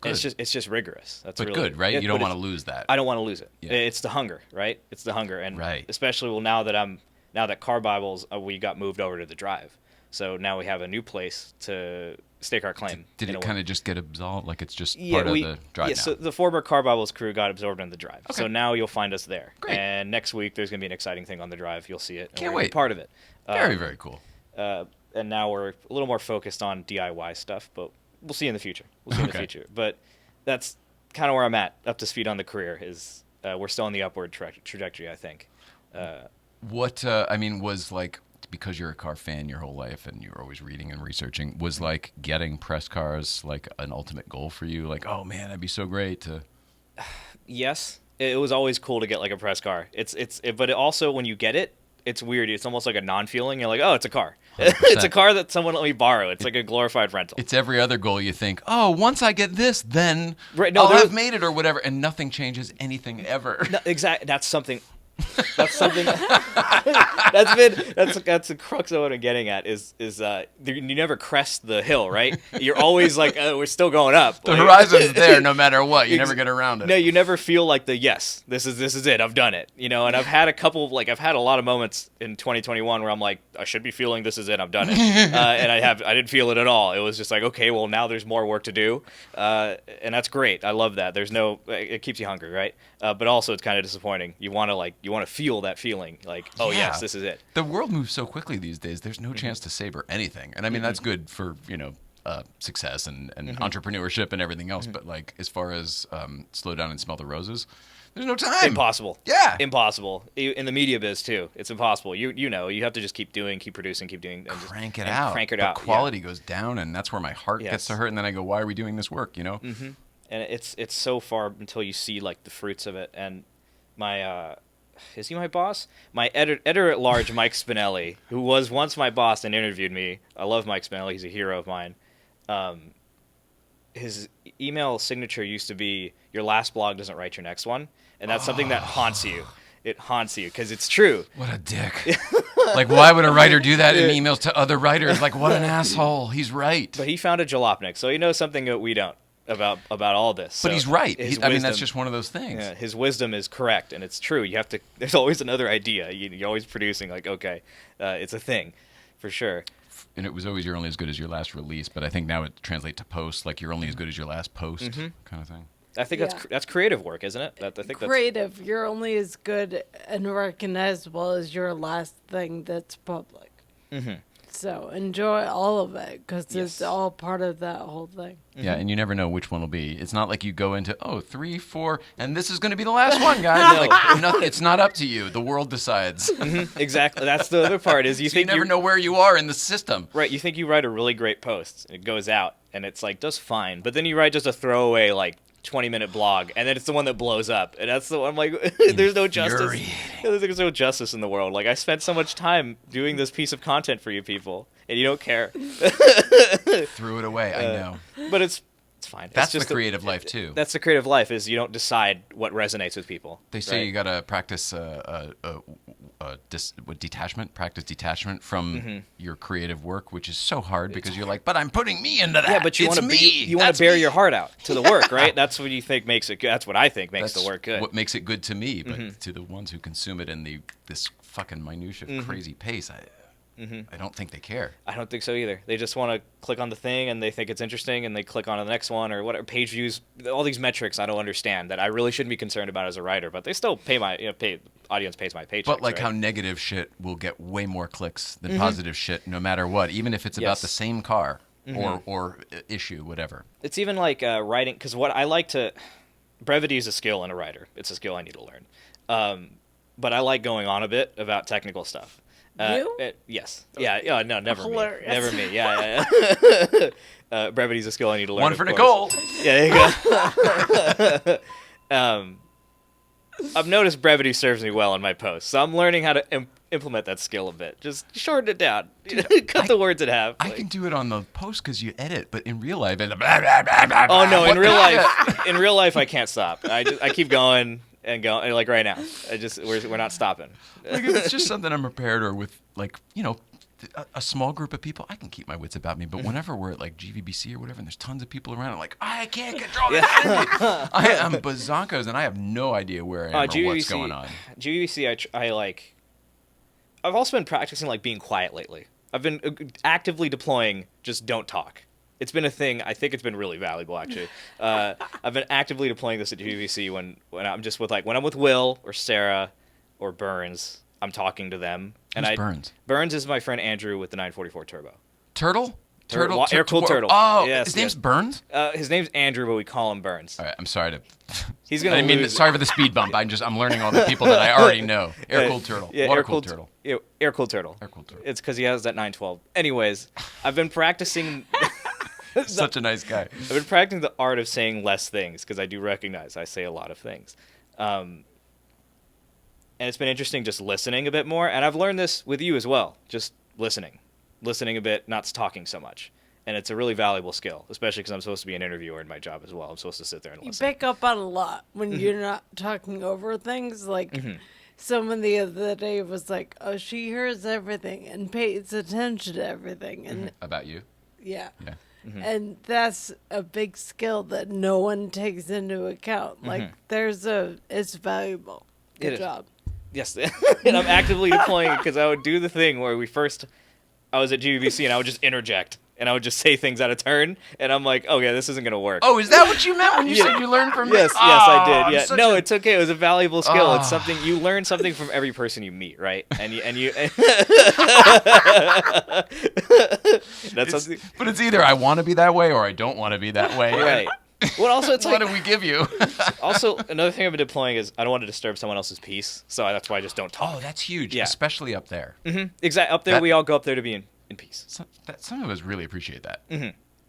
D: It's just rigorous. That's
G: really good, right? You don't want to lose that.
D: I don't want to lose it.
G: Yeah.
D: It's the hunger, right? It's the hunger, and especially now that Car Bibles, we got moved over to the Drive, so now we have a new place to stake our claim.
G: Did it kind of just get absorbed? Like it's just part of the Drive now?
D: So the former Car Bibles crew got absorbed in the Drive.
G: Okay.
D: So now you'll find us there.
G: Great.
D: And next week there's going to be an exciting thing on the Drive. You'll see it.
G: Can't wait.
D: Part of it.
G: Very, very cool.
D: And now we're a little more focused on DIY stuff, but we'll see in the future. But that's kind of where I'm at, up to speed on the career. Is we're still on the upward trajectory, I think.
G: Was because you're a car fan your whole life and you're always reading and researching, was getting press cars an ultimate goal for you? Oh man, that'd be so great to.
D: Yes, it was always cool to get a press car. But it also, when you get it, it's weird. It's almost like a non-feeling. You're like, oh, it's a car. It's a car that someone let me borrow. It's like a glorified rental.
G: It's every other goal you think, oh, once I get this, then
D: I've
G: made it or whatever, and nothing changes anything ever.
D: No, exactly. That's something That's something that's the crux of what I'm getting at is you never crest the hill, right? You're always like, we're still going up.
G: The horizon's there no matter what. You never get around it.
D: No, you never feel like this is it. I've done it. And I've had I've had a lot of moments in 2021 where I'm like, I should be feeling this is it. I've done it. And I didn't feel it at all. It was just like, okay, well now there's more work to do. And that's great. I love that. It keeps you hungry, right? But also it's kind of disappointing. You want to feel that feeling like, oh yes, this is it.
G: The world moves so quickly these days. There's no chance to savor anything. And I mean, that's good for, success and entrepreneurship and everything else. But like, as far as slow down and smell the roses, there's no time.
D: Impossible.
G: Yeah.
D: Impossible. In the media biz too. It's impossible. You have to just keep doing, keep producing, keep doing. And
G: crank
D: just,
G: it out.
D: Crank it
G: the
D: out.
G: Quality goes down, and that's where my heart gets to hurt. And then I go, why are we doing this work,
D: Mm-hmm. And it's so far until you see like the fruits of it. And my is he my boss? My editor at large, Mike Spinelli, who was once my boss and interviewed me. I love Mike Spinelli. He's a hero of mine. His email signature used to be, "Your last blog doesn't write your next one," and that's something that haunts you. It haunts you because it's true.
G: What a dick. Like, why would a writer do that in emails to other writers? Like, what an asshole. He's right.
D: But he founded Jalopnik, so he knows something that we don't about all this.
G: But
D: so
G: he's right.
D: Wisdom,
G: that's just one of those things.
D: Yeah, his wisdom is correct, and it's true. There's always another idea. You're always producing, like, okay, it's a thing, for sure.
G: And it was always you're only as good as your last release, but I think now it translates to post, like you're only as good as your last post kind of thing.
D: I think that's creative work, isn't it? I think
C: creative. You're only as good and recognizable as your last thing that's public.
D: Mm-hmm.
C: So enjoy all of it because it's all part of that whole thing.
G: Yeah, and you never know which one will be. It's not like you go into 3, 4, and this is going to be the last one, guys. It's not up to you. The world decides.
D: Exactly. That's the other part is you
G: never know where you are in the system.
D: Right. You think you write a really great post, and it goes out, and it's like does fine, but then you write just a throwaway 20-minute blog, and then it's the one that blows up, and that's the one I'm like, there's no justice. There's no justice in the world. Like I spent so much time doing this piece of content for you people, and you don't care.
G: Threw it away. I know.
D: But it's fine.
G: That's
D: just
G: the creative life too.
D: That's the creative life is you don't decide what resonates with people.
G: They say you gotta practice detachment. Practice detachment from your creative work, which is so hard because you're like, but I'm putting me into that.
D: Yeah, but you want to bear your heart out to the work, right? That's what you think makes it good. That's what I think makes the work good.
G: What makes it good to me, but to the ones who consume it in this fucking minutia crazy pace, I don't think they care.
D: I don't think so either. They just want to click on the thing and they think it's interesting and they click on the next one or whatever. Page views, all these metrics I don't understand that I really shouldn't be concerned about as a writer, but they still pay audience pays my paycheck.
G: But how negative shit will get way more clicks than positive shit no matter what, even if it's about the same car or issue, whatever.
D: It's even like writing, because what I like to... Brevity is a skill in a writer. It's a skill I need to learn. But I like going on a bit about technical stuff. Yes. Yeah. No, never
C: Hilarious.
D: me. Never me. Yeah. Brevity's a skill I need to learn.
G: One for Nicole.
D: Yeah, there you go. I've noticed brevity serves me well in my posts, so I'm learning how to implement that skill a bit. Just shorten it down. Cut the words in half.
G: I can do it on the post because you edit, but in real life, it's blah, blah, blah, blah,
D: oh no! In real life, I can't stop. I keep going. And go like right now. We're not stopping.
G: Like if it's just something I'm prepared or with a small group of people, I can keep my wits about me. But whenever we're at GVBC or whatever, and there's tons of people around, I'm like, I can't control this energy. I am bazonkas, and I have no idea where I am or what's going on.
D: GVBC, I've also been practicing being quiet lately. I've been actively deploying just don't talk. It's been a thing. I think it's been really valuable, actually. I've been actively deploying this at GVC when I'm just with when I'm with Will or Sarah or Burns. I'm talking to them.
G: Who's Burns?
D: Burns is my friend Andrew with the 944 Turbo.
G: Turtle?
D: Air-cooled turtle.
G: Oh,
D: yes,
G: his name's Burns?
D: His name's Andrew, but we call him Burns.
G: All right, I'm sorry to...
D: He's gonna lose.
G: Sorry for the speed bump. I'm learning all the people that I already know. Air-cooled turtle.
D: Yeah,
G: Water-cooled turtle.
D: Yeah, air-cooled turtle.
G: Air-cooled turtle.
D: It's because he has that 912. Anyways, I've been practicing...
G: Such a nice guy.
D: I've been practicing the art of saying less things because I do recognize I say a lot of things. And it's been interesting just listening a bit more. And I've learned this with you as well, just listening a bit, not talking so much. And it's a really valuable skill, especially because I'm supposed to be an interviewer in my job as well. I'm supposed to sit there and listen.
C: You pick up on a lot when you're not talking over things. someone the other day was like, "Oh, she hears everything and pays attention to everything," and
G: About you?
C: yeah.
G: Mm-hmm.
C: And that's a big skill that no one takes into account. Like, it's valuable. Good job.
D: Yes, and I'm actively deploying it because I would do the thing where I was at GBC and I would just interject and I would just say things out of turn, and I'm like, okay, this isn't gonna work.
G: Oh, is that what you meant when you said you learned from me?
D: Yes, I did. Yeah, no,
G: it's
D: it's okay. It was a valuable skill. It's something you learn something from every person you meet, right? And you. That's something.
G: But it's either I want to be that way or I don't want to be that way.
D: Right. Well, also, it's
G: what
D: like,
G: do we give you?
D: Also, another thing I've been deploying is I don't want to disturb someone else's peace, so that's why I just don't talk.
G: Oh, that's huge,
D: Yeah.
G: especially up there.
D: Exactly. Up there, we all go up there to be in peace.
G: Some of us really appreciate that.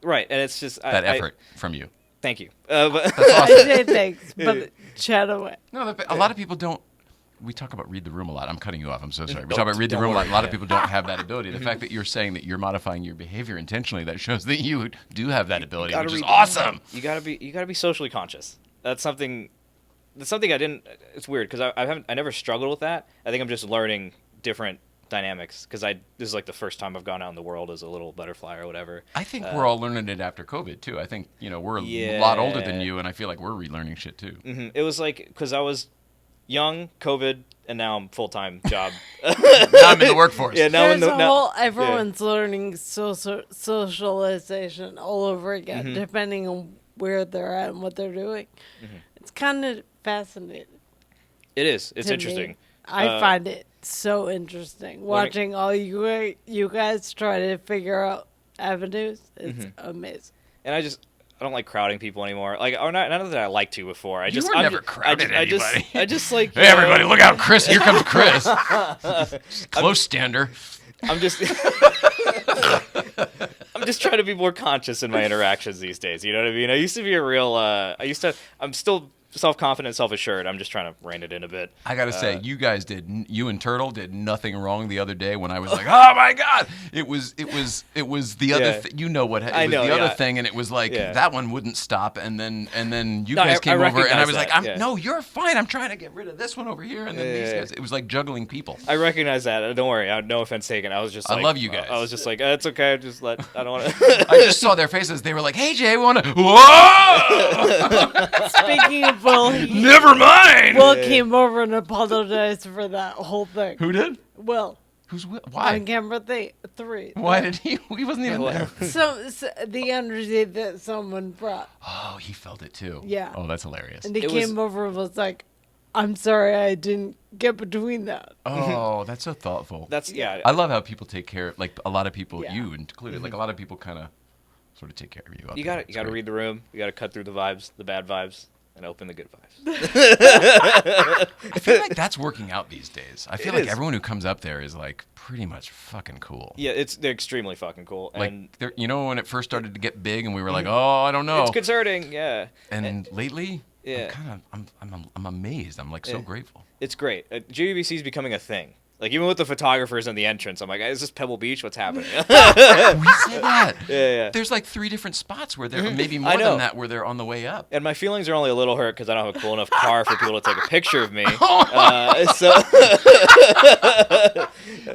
D: Right, and it's just
G: That effort from you.
D: Thank you. But
C: I say thanks, but chat away.
G: No, a lot of people don't. We talk about read the room a lot. I'm cutting you off. I'm so sorry. We
D: Don't-
G: talk about read the
D: don't
G: room a lot.
D: worry,
G: A lot of
D: yeah.
G: people don't have that ability. The fact that you're saying that you're modifying your behavior intentionally, that shows that you do have that ability, which is awesome.
D: You gotta be socially conscious. That's something I didn't. It's weird because I never struggled with that. I think I'm just learning different dynamics because this is like the first time I've gone out in the world as a little butterfly or whatever.
G: I think we're all learning it after COVID too. I think we're a lot older than you, and I feel like we're relearning shit too.
D: It was like because I was young, COVID, and now I'm full-time job.
G: Now I'm in the workforce.
D: Yeah, now
C: everyone's learning socialization all over again, depending on where they're at and what they're doing. It's kind of fascinating.
D: It is. It's
C: to
D: interesting.
C: me. I find it so interesting watching all you guys try to figure out avenues. It's amazing.
D: And I don't like crowding people anymore. Like, or not that I like to before.
G: You were never crowded anybody.
D: I just like.
G: Hey, everybody, look out, Chris! Here comes Chris. Close stander.
D: I'm just trying to be more conscious in my interactions these days. You know what I mean? I used to be a real. I'm still self-confident, self-assured. I'm just trying to rein it in a bit.
G: I gotta say, you and Turtle did nothing wrong the other day when I was like, oh my god, it was the other other thing, and it was like that one wouldn't stop, and then you guys came over, and I was like, no, you're fine. I'm trying to get rid of this one over here, and then these guys. It was like juggling people.
D: I recognize that. Don't worry. No offense taken. I was just.
G: I love you guys.
D: I was just like, it's okay. Just I don't want to.
G: I just saw their faces. They were like, hey Jay, we want to. Whoa!
C: Speaking of Will,
G: never mind.
C: Will came over and apologized for that whole thing.
G: Who did?
C: Will.
G: Who's Will? Why?
C: On camera 3.
G: Why did he? He wasn't even there.
C: So the energy that someone brought.
G: Oh, he felt it too.
C: Yeah.
G: Oh, that's hilarious.
C: And he came over and was like, I'm sorry I didn't get between that.
G: Oh, that's so thoughtful.
D: I
G: love how people take care. Like a lot of people, you included. Like a lot of people kind of sort of take care of you.
D: You got to read the room. You got to cut through the vibes, the bad vibes, and open the good vibes.
G: I feel like that's working out these days. I feel like everyone who comes up there is like pretty much fucking cool.
D: Yeah, they're extremely fucking cool.
G: Like,
D: and
G: when it first started to get big, and we were like, oh, I don't know.
D: It's concerning, yeah.
G: And lately,
D: yeah,
G: I'm amazed. I'm like so grateful.
D: It's great. GUBC is becoming a thing. Like, even with the photographers in the entrance, I'm like, is this Pebble Beach? What's happening?
G: We said that.
D: Yeah.
G: There's like 3 different spots where they're, maybe more than that, where they're on the way up.
D: And my feelings are only a little hurt because I don't have a cool enough car for people to take a picture of me.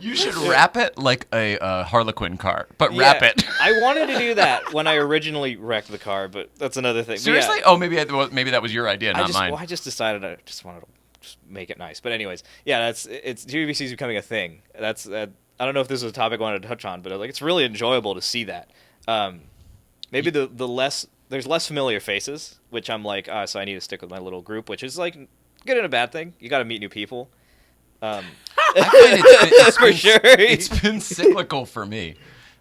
G: You should wrap it like a Harlequin car, but wrap it.
D: I wanted to do that when I originally wrecked the car, but that's another thing.
G: Seriously? Oh, maybe that was your idea, not mine.
D: Well, I just decided I just wanted to make it nice. But anyways, yeah, it's GUBC is becoming a thing. I don't know if this is a topic I wanted to touch on, but it's really enjoyable to see that. Maybe there's less familiar faces, which I'm like, so I need to stick with my little group, which is like good and a bad thing. You got to meet new people.
G: I find it's
D: for sure.
G: It's been cyclical for me.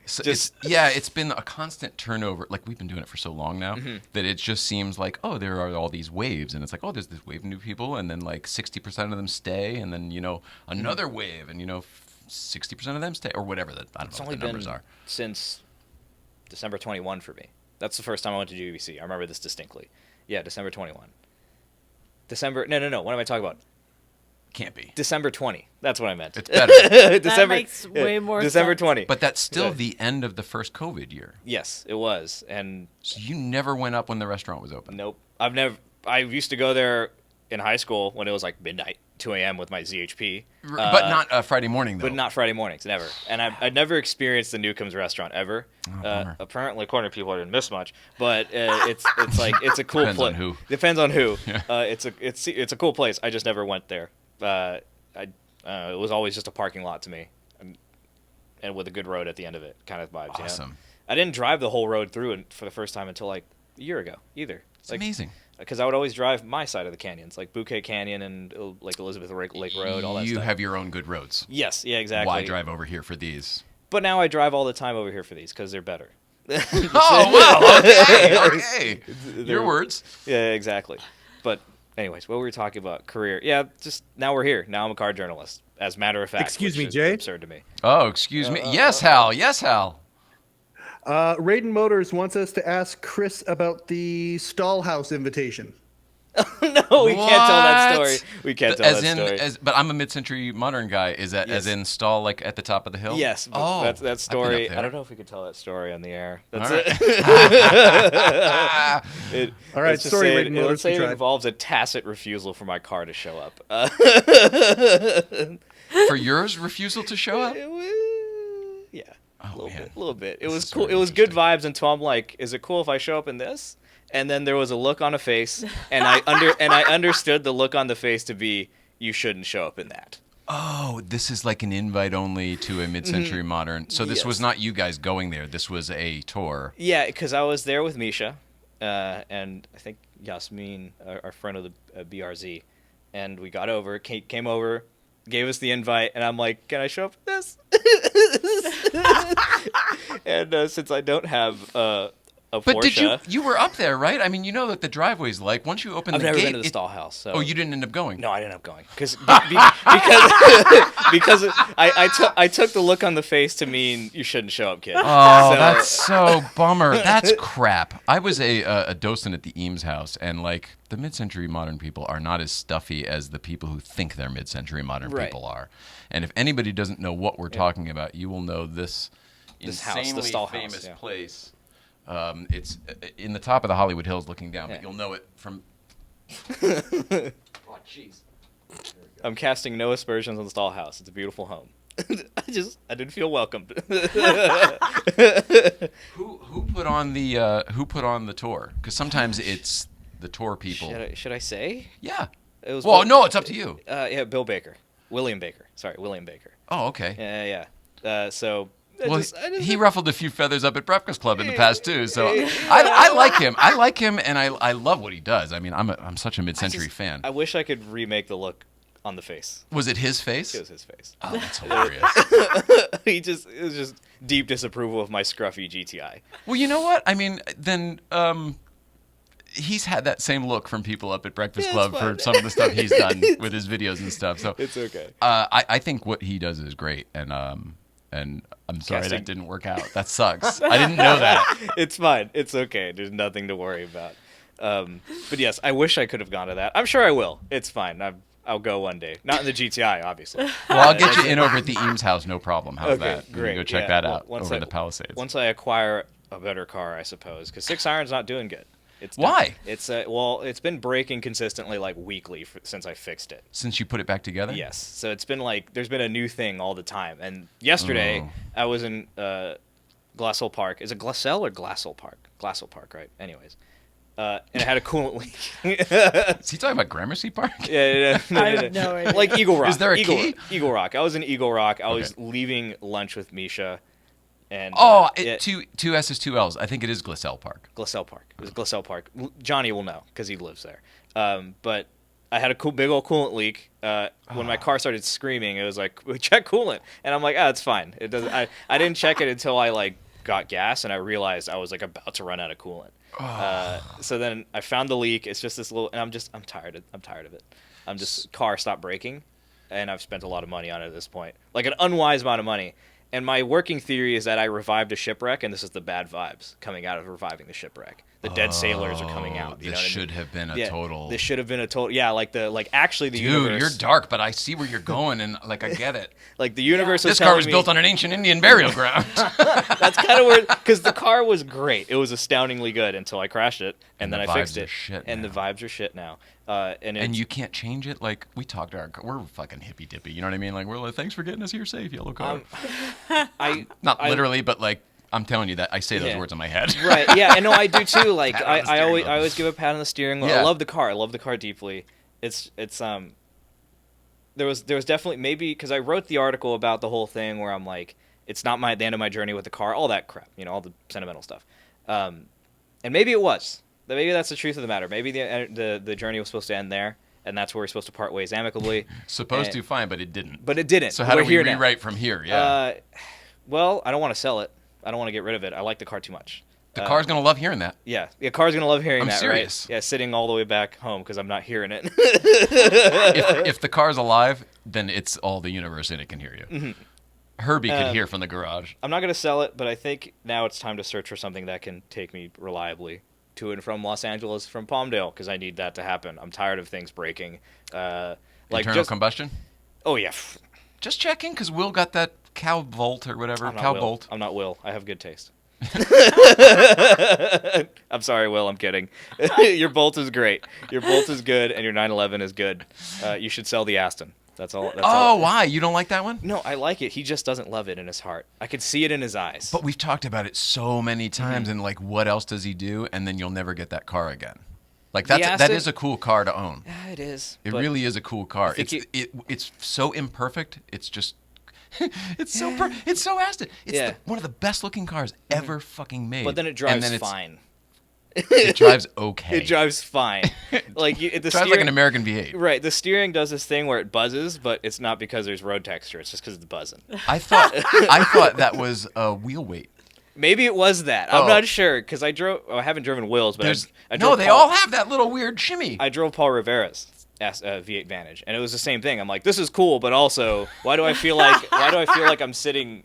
G: So it's been a constant turnover. Like, we've been doing it for so long now that it just seems like, oh, there are all these waves, and it's like, oh, there's this wave of new people, and then like 60% of them stay, and then another wave, and 60% of them stay, or whatever I don't know what the numbers are.
D: Since December 21 for me. That's the first time I went to GUBC. I remember this distinctly. Yeah, December 21. No. What am I talking about?
G: Can't be.
D: December 20. That's what I meant.
G: It's better.
C: That makes way more
D: December
C: sense.
D: 20.
G: But that's still the end of the first COVID year.
D: Yes, it was. And
G: so you never went up when the restaurant was open?
D: Nope. I used to go there in high school when it was like midnight. 2 a.m. with my ZHP.
G: But not Friday morning, though.
D: But not Friday mornings, never. And I'd never experienced the Newcomb's restaurant ever. Apparently, according to people, I didn't miss much. But it's like it's a cool place.
G: Depends on who.
D: Depends on who.
G: Yeah.
D: It's a cool place. I just never went there. It was always just a parking lot to me, and with a good road at the end of it, kind of vibes.
G: Awesome.
D: You know? I didn't drive the whole road through for the first time until like a year ago either.
G: It's amazing.
D: Because I would always drive my side of the canyons, like Bouquet Canyon and like Elizabeth Lake Road, all that stuff.
G: You have your own good roads.
D: Yes, yeah, exactly.
G: Why drive over here for these?
D: But now I drive all the time over here for these because they're better.
G: Oh, wow. Okay. Your words.
D: Yeah, exactly. But anyways, what were we talking about? Career. Yeah, just now we're here. Now I'm a car journalist. As a matter of fact.
B: Excuse me,
D: is
B: Jay?
D: absurd to me.
G: Oh, excuse me. Yes, Hal. Yes, Hal.
B: Raiden Motors wants us to ask Chris about the Stahl House invitation.
D: No, we can't tell that story. We can't tell that story.
G: But I'm a mid-century modern guy. Is that as in Stahl, like at the top of the hill?
D: Yes.
G: But
D: that story. I don't know if we could tell that story on the air. That's
G: all right.
D: it.
B: All right, sorry, Raiden Motors.
D: Let's say it involves a tacit refusal for my car to show up.
G: For yours refusal to show up?
D: Yeah.
G: Oh,
D: a little bit. It was cool. It was good vibes until I'm like, is it cool if I show up in this? And then there was a look on a face, and I understood the look on the face to be, you shouldn't show up in that.
G: Oh, this is like an invite only to a mid-century modern. So this was not you guys going there. This was a tour.
D: Yeah, because I was there with Misha, and I think Yasmin, our friend of the BRZ, and we got over, came over, gave us the invite, and I'm like, can I show up for this? And since I don't have a Porsche.
G: But did you were up there, right? I mean, you know that the driveway's like, once you open the gate...
D: I've never been to the Stahl House. So.
G: Oh, you didn't end up going?
D: No, I didn't end up going. Because I took the look on the face to mean you shouldn't show up, kid.
G: Oh, that's so bummer. That's crap. I was a docent at the Eames House, and like the mid-century modern people are not as stuffy as the people who think they're mid-century modern people are. And if anybody doesn't know what we're talking about, you will know this insanely
D: house, the Stahl
G: famous
D: House,
G: place. It's in the top of the Hollywood Hills looking down, but you'll know it from...
D: Oh, jeez. I'm casting no aspersions on the Stahl House. It's a beautiful home. I didn't feel welcomed.
G: Who put on the tour? Because sometimes it's the tour people.
D: Should I say?
G: Yeah.
D: It was
G: no, it's up to you.
D: Yeah, William Baker.
G: Oh, okay.
D: Yeah. So.
G: He ruffled a few feathers up at Breakfast Club in the past too, so I like him. I like him, and I love what he does. I mean, I'm such a mid-century fan.
D: I wish I could remake the look on the face.
G: Was it his face?
D: It was his face.
G: Oh, that's hilarious.
D: It was just deep disapproval of my scruffy GTI.
G: Well, you know what? I mean, then he's had that same look from people up at Breakfast Club for some of the stuff he's done with his videos and stuff. So
D: it's okay.
G: I think what he does is great, and I'm sorry that didn't work out. That sucks. I didn't know that.
D: It's fine. It's okay. There's nothing to worry about. But yes, I wish I could have gone to that. I'm sure I will. It's fine. I'll go one day. Not in the GTI, obviously.
G: Well, I'll get you in over at the Eames House, no problem. How's that?
D: Great.
G: Go check that out over the Palisades.
D: Once I acquire a better car, I suppose, because 6-iron's not doing good.
G: Why?
D: It's it's been breaking consistently, like weekly since I fixed it.
G: Since you put it back together?
D: Yes. So it's been like there's been a new thing all the time. And yesterday I was in Glassell Park. Is it Glassell or Glassell Park? Glassell Park, right? Anyways, and it had a coolant leak.
G: Is he talking about Gramercy Park?
D: Yeah.
C: I have no idea.
D: Like Eagle Rock.
G: Is there a key?
D: Eagle Rock. I was in Eagle Rock. I was leaving lunch with Misha. And,
G: two S's, two L's. I think it is Glassell Park.
D: Glassell Park. It was Glassell Park. Johnny will know because he lives there. But I had a big old coolant leak. When my car started screaming, it was like, check coolant. And I'm like, it's fine. It doesn't. I didn't check it until I like got gas and I realized I was like about to run out of coolant. So then I found the leak. It's just this little, and I'm tired of it. Car stopped braking, and I've spent a lot of money on it at this point, like an unwise amount of money. And my working theory is that I revived a shipwreck, and this is the bad vibes coming out of reviving the shipwreck. The dead sailors are coming out. You know
G: This
D: what I
G: should
D: mean?
G: have been a
D: Yeah,
G: total.
D: This should have been a total. Yeah, actually the
G: Dude,
D: universe.
G: you're dark, but I see where you're going, and I get it.
D: Like the universe.
G: This car was built on an ancient Indian burial ground.
D: That's kind of weird because the car was great. It was astoundingly good until I crashed it, and then
G: the
D: I fixed
G: vibes are
D: it.
G: shit
D: And
G: now.
D: the vibes are shit now.
G: And you can't change it. Like we talked to we're fucking hippy dippy. You know what I mean? Like we're like, thanks for getting us here safe, yellow car. Not literally, but like I'm telling you that I say those words in my head.
D: Right. Yeah. And no, I do too. Like
G: Pat on the
D: I
G: steering
D: always
G: wheel.
D: give a pat on the steering wheel.
G: Yeah.
D: I love the car. I love the car deeply. It's there was definitely maybe because I wrote the article about the whole thing where I'm like, it's not the end of my journey with the car, all that crap, all the sentimental stuff. And maybe it was. Maybe that's the truth of the matter. Maybe the journey was supposed to end there, and that's where we're supposed to part ways amicably.
G: Supposed to, fine, but it didn't.
D: But it didn't.
G: So how
D: We're
G: do we
D: here now.
G: rewrite from here? Yeah.
D: Well, I don't want to sell it. I don't want to get rid of it. I like the car too much.
G: The car's gonna love hearing that.
D: Yeah, the car's gonna love hearing
G: I'm
D: that.
G: serious.
D: Right? Yeah, sitting all the way back home because I'm not hearing it.
G: if the car's alive, then it's all the universe in it can hear you.
D: Mm-hmm.
G: Herbie could hear from the garage.
D: I'm not gonna sell it, but I think now it's time to search for something that can take me reliably to and from Los Angeles from Palmdale because I need that to happen. I'm tired of things breaking.
G: Internal combustion?
D: Oh yeah.
G: Just checking because Will got that cow volt or whatever. Cow bolt.
D: I'm not Will. I have good taste. I'm sorry, Will. I'm kidding. Your Bolt is great. Your Bolt is good, and your 911 is good. You should sell the Aston. That's all.
G: Why? You don't like that one?
D: No, I like it. He just doesn't love it in his heart. I could see it in his eyes.
G: But we've talked about it so many times, and like, what else does he do? And then you'll never get that car again. Like that is a cool car to own.
D: Yeah, it is.
G: It really is a cool car.
D: think
G: It's so imperfect. It's just. It's so Aston. It's one of the best looking cars ever fucking made.
D: But then it drives fine.
G: It drives okay.
D: It drives fine. Like the
G: drives like an American V8.
D: Right. The steering does this thing where it buzzes, but it's not because there's road texture. It's just because it's buzzing.
G: I thought that was wheel weight.
D: Maybe it was that. I'm not sure because I haven't driven Will's, but I drove
G: they all have that little weird shimmy.
D: I drove Paul Rivera's V8 Vantage, and it was the same thing. I'm like, this is cool, but also, why do I feel like I'm sitting?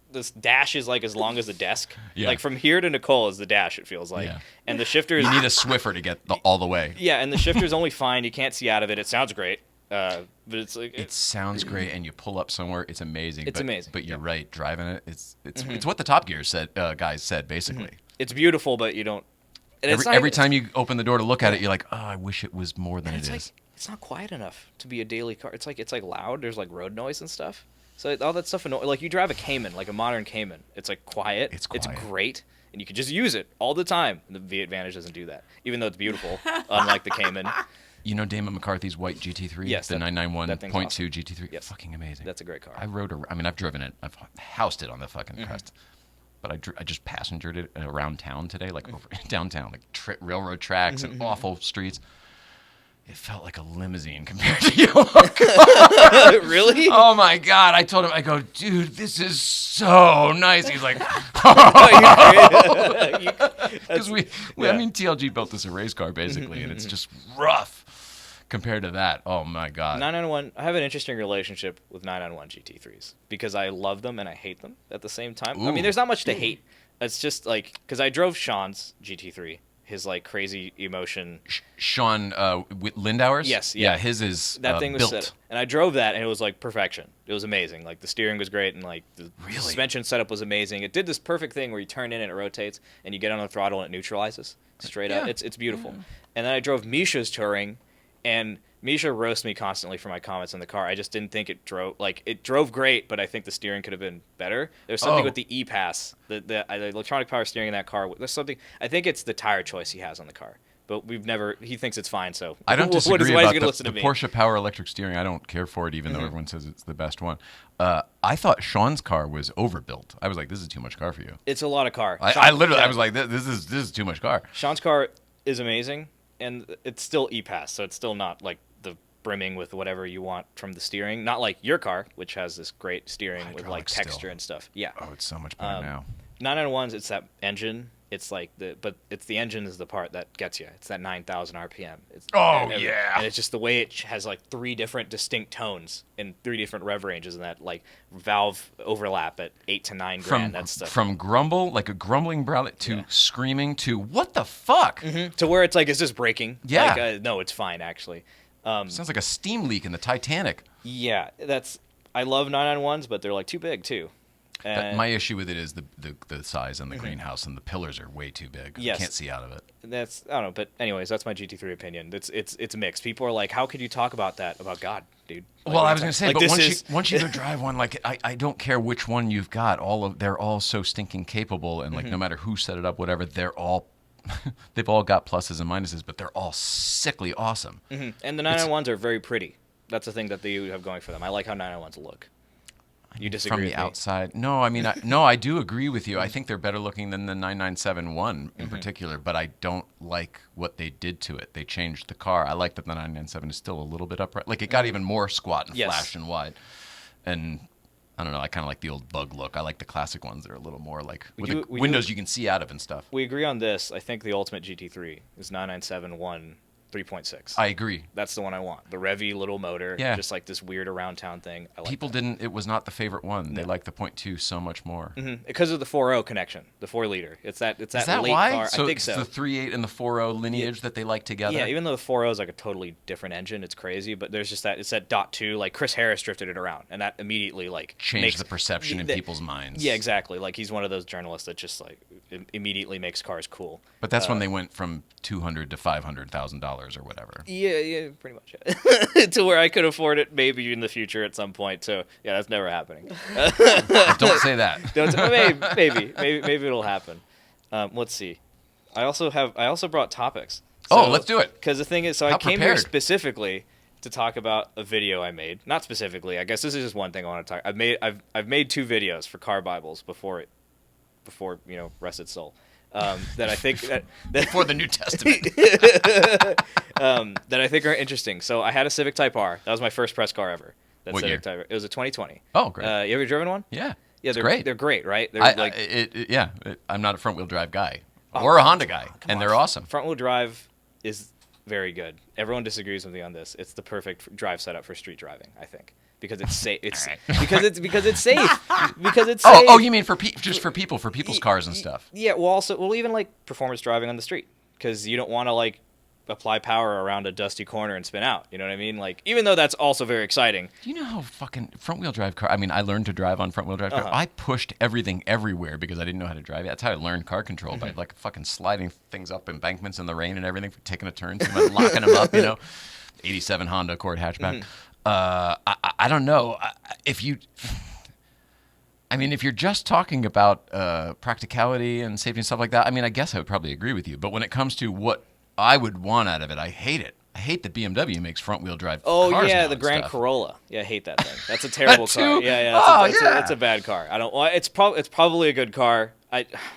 D: This dash is like as long as the desk.
G: Yeah.
D: Like from here to Nicole is the dash. It feels like,
G: Yeah.
D: and the shifter.
G: You need a Swiffer to get all the way.
D: Yeah, and the shifter's only fine. You can't see out of it. It sounds great, but it's like
G: it sounds great, and you pull up somewhere, it's amazing.
D: It's amazing.
G: But you're right, driving it, it's what the Top Gear guys said basically.
D: It's beautiful, but you don't. And
G: Every time you open the door to look at it, you're like, oh, I wish it was more than it is.
D: Like, it's not quiet enough to be a daily car. It's like loud. There's like road noise and stuff. So all that stuff like you drive a Cayman, like a modern Cayman. It's like quiet. It's great, and you can just use it all the time. And the V8 Vantage doesn't do that, even though it's beautiful, unlike the Cayman.
G: You know Damon McCarthy's white GT3?
D: Yes,
G: the 991.2
D: awesome.
G: GT3.
D: Yes.
G: Fucking amazing.
D: That's a great car.
G: I've driven it. I've housed it on the fucking crest. But I just passengered it around town today, like over downtown, like railroad tracks and awful streets. It felt like a limousine compared to you.
D: Really?
G: Oh my God. I told him, I go, dude, this is so nice. He's like, because TLG built this a race car basically, and it's just rough compared to that. Oh my God.
D: 991. I have an interesting relationship with 991 GT3s because I love them and I hate them at the same time.
G: Ooh.
D: I mean, there's not much to hate. It's just like because I drove Sean's GT3. His like crazy emotion.
G: Sean Lindauer's?
D: Yes.
G: Yeah, his is
D: that thing was
G: built.
D: set. And I drove that, and it was like perfection. It was amazing. Like the steering was great, and like the suspension setup was amazing. It did this perfect thing where you turn in and it rotates, and you get on the throttle and it neutralizes straight up. It's beautiful. And then I drove Misha's Touring, and Misha roasts me constantly for my comments in the car. I just didn't think it drove great, but I think the steering could have been better. There's something with the E-Pass, the electronic power steering in that car. There's something. I think it's the tire choice he has on the car. But he thinks it's fine, so
G: I don't disagree
D: why is
G: about
D: he gonna listen to me?
G: Porsche Power Electric Steering. I don't care for it, even though everyone says it's the best one. I thought Sean's car was overbuilt. I was like, this is too much car for you.
D: It's a lot of car.
G: I was like, this is too much car.
D: Sean's car is amazing, and it's still E-Pass, so it's still not like the brimming with whatever you want from the steering. Not like your car, which has this great steering with like texture and stuff. Yeah.
G: Oh, it's so much better now.
D: 991s, it's that engine It's like but it's the engine is the part that gets you. It's that 9,000 RPM.
G: Yeah.
D: And it's just the way it has like 3 different distinct tones in 3 different rev ranges, and that like valve overlap at 8 to 9 grand. That stuff.
G: From grumble, like a grumbling growl, to screaming, to what the fuck?
D: To where it's like, is this braking?
G: Yeah.
D: Like, no, it's fine actually.
G: Sounds like a steam leak in the Titanic.
D: Yeah, I love 991s, but they're like too big too.
G: My issue with it is the size and the greenhouse, and the pillars are way too big.
D: Yes.
G: I can't see out of it.
D: I don't know, but anyways, that's my GT3 opinion. It's mixed. People are like, how could you talk about that about God, dude? Like,
G: well, I was gonna say,
D: like,
G: but once you go drive one, like I don't care which one you've got. They're all so stinking capable, and like no matter who set it up, whatever, they've all got pluses and minuses, but they're all sickly awesome.
D: And the 991s are very pretty. That's the thing that they have going for them. I like how 991s look. You disagree
G: from the
D: with me?
G: outside? No, I mean, I do agree with you. I think they're better looking than the 9971 in particular, but I don't like what they did to it. They changed the car. I like that the 997 is still a little bit upright. Like, it got even more squat and flashed and wide. And I don't know, I kind of like the old bug look. I like the classic ones that are a little more like windows you can see out of and stuff.
D: We agree on this. I think the ultimate GT3 is 9971 3.6.
G: I agree.
D: That's the one I want. The Revy little motor,
G: Yeah.
D: just like this weird around town thing. I like
G: People didn't. It was not the favorite one. They liked the 0.2 so much more.
D: because of the 4.0 connection, the 4 liter. It's that
G: Is that
D: late
G: why?
D: car.
G: So
D: I think
G: it's
D: so.
G: the 3.8 and the 4.0 lineage that they like together.
D: Yeah, even though the 4.0 is like a totally different engine, it's crazy. But there's just it's that .2. Like Chris Harris drifted it around, and that immediately like
G: changed the perception in people's minds.
D: Yeah, exactly. Like he's one of those journalists that just like immediately makes cars cool.
G: But that's when they went from $200,000 to $500,000 or whatever.
D: Yeah, pretty much. To where I could afford it maybe in the future at some point. So yeah, that's never happening.
G: Don't say that.
D: Maybe it'll happen. Let's see. I also brought topics.
G: Let's do it.
D: Because the thing is, I came here specifically to talk about a video I made. Not specifically. I guess this is just one thing I want to talk. I've made 2 videos for Car Bibles before rest its soul. That I think that
G: before the New Testament
D: that I think are interesting. So I had a Civic Type R. That was my first press car ever.
G: What
D: Civic
G: year?
D: Type R. It was a 2020.
G: Oh, great.
D: You ever driven one?
G: Yeah.
D: Yeah, they're
G: great.
D: They're great, right? They're
G: I'm not a front wheel drive guy or a Honda guy, and they're awesome.
D: Front wheel drive is very good. Everyone disagrees with me on this. It's the perfect drive setup for street driving, I think. Because it's safe. Because it's safe. Because it's safe.
G: Oh, you mean for people's cars and stuff?
D: Yeah. Well, even like performance driving on the street, because you don't want to like apply power around a dusty corner and spin out. You know what I mean? Like, even though that's also very exciting.
G: Do you know how fucking front wheel drive car? I mean, I learned to drive on front wheel drive car. I pushed everything everywhere because I didn't know how to drive it. That's how I learned car control by like fucking sliding things up embankments in the rain and everything, for taking a turn, so locking them up. 87 Honda Accord hatchback. I don't know if you're just talking about practicality and safety and stuff like that. I mean, I guess I would probably agree with you. But when it comes to what I would want out of it, I hate it. I hate that BMW makes front wheel drive.
D: Oh
G: cars
D: yeah,
G: now
D: the
G: and
D: Grand
G: stuff.
D: Corolla. Yeah, I hate that thing. That's a terrible
G: That
D: car.
G: too?
D: Yeah. It's a bad car. I don't. Well, it's probably a good car.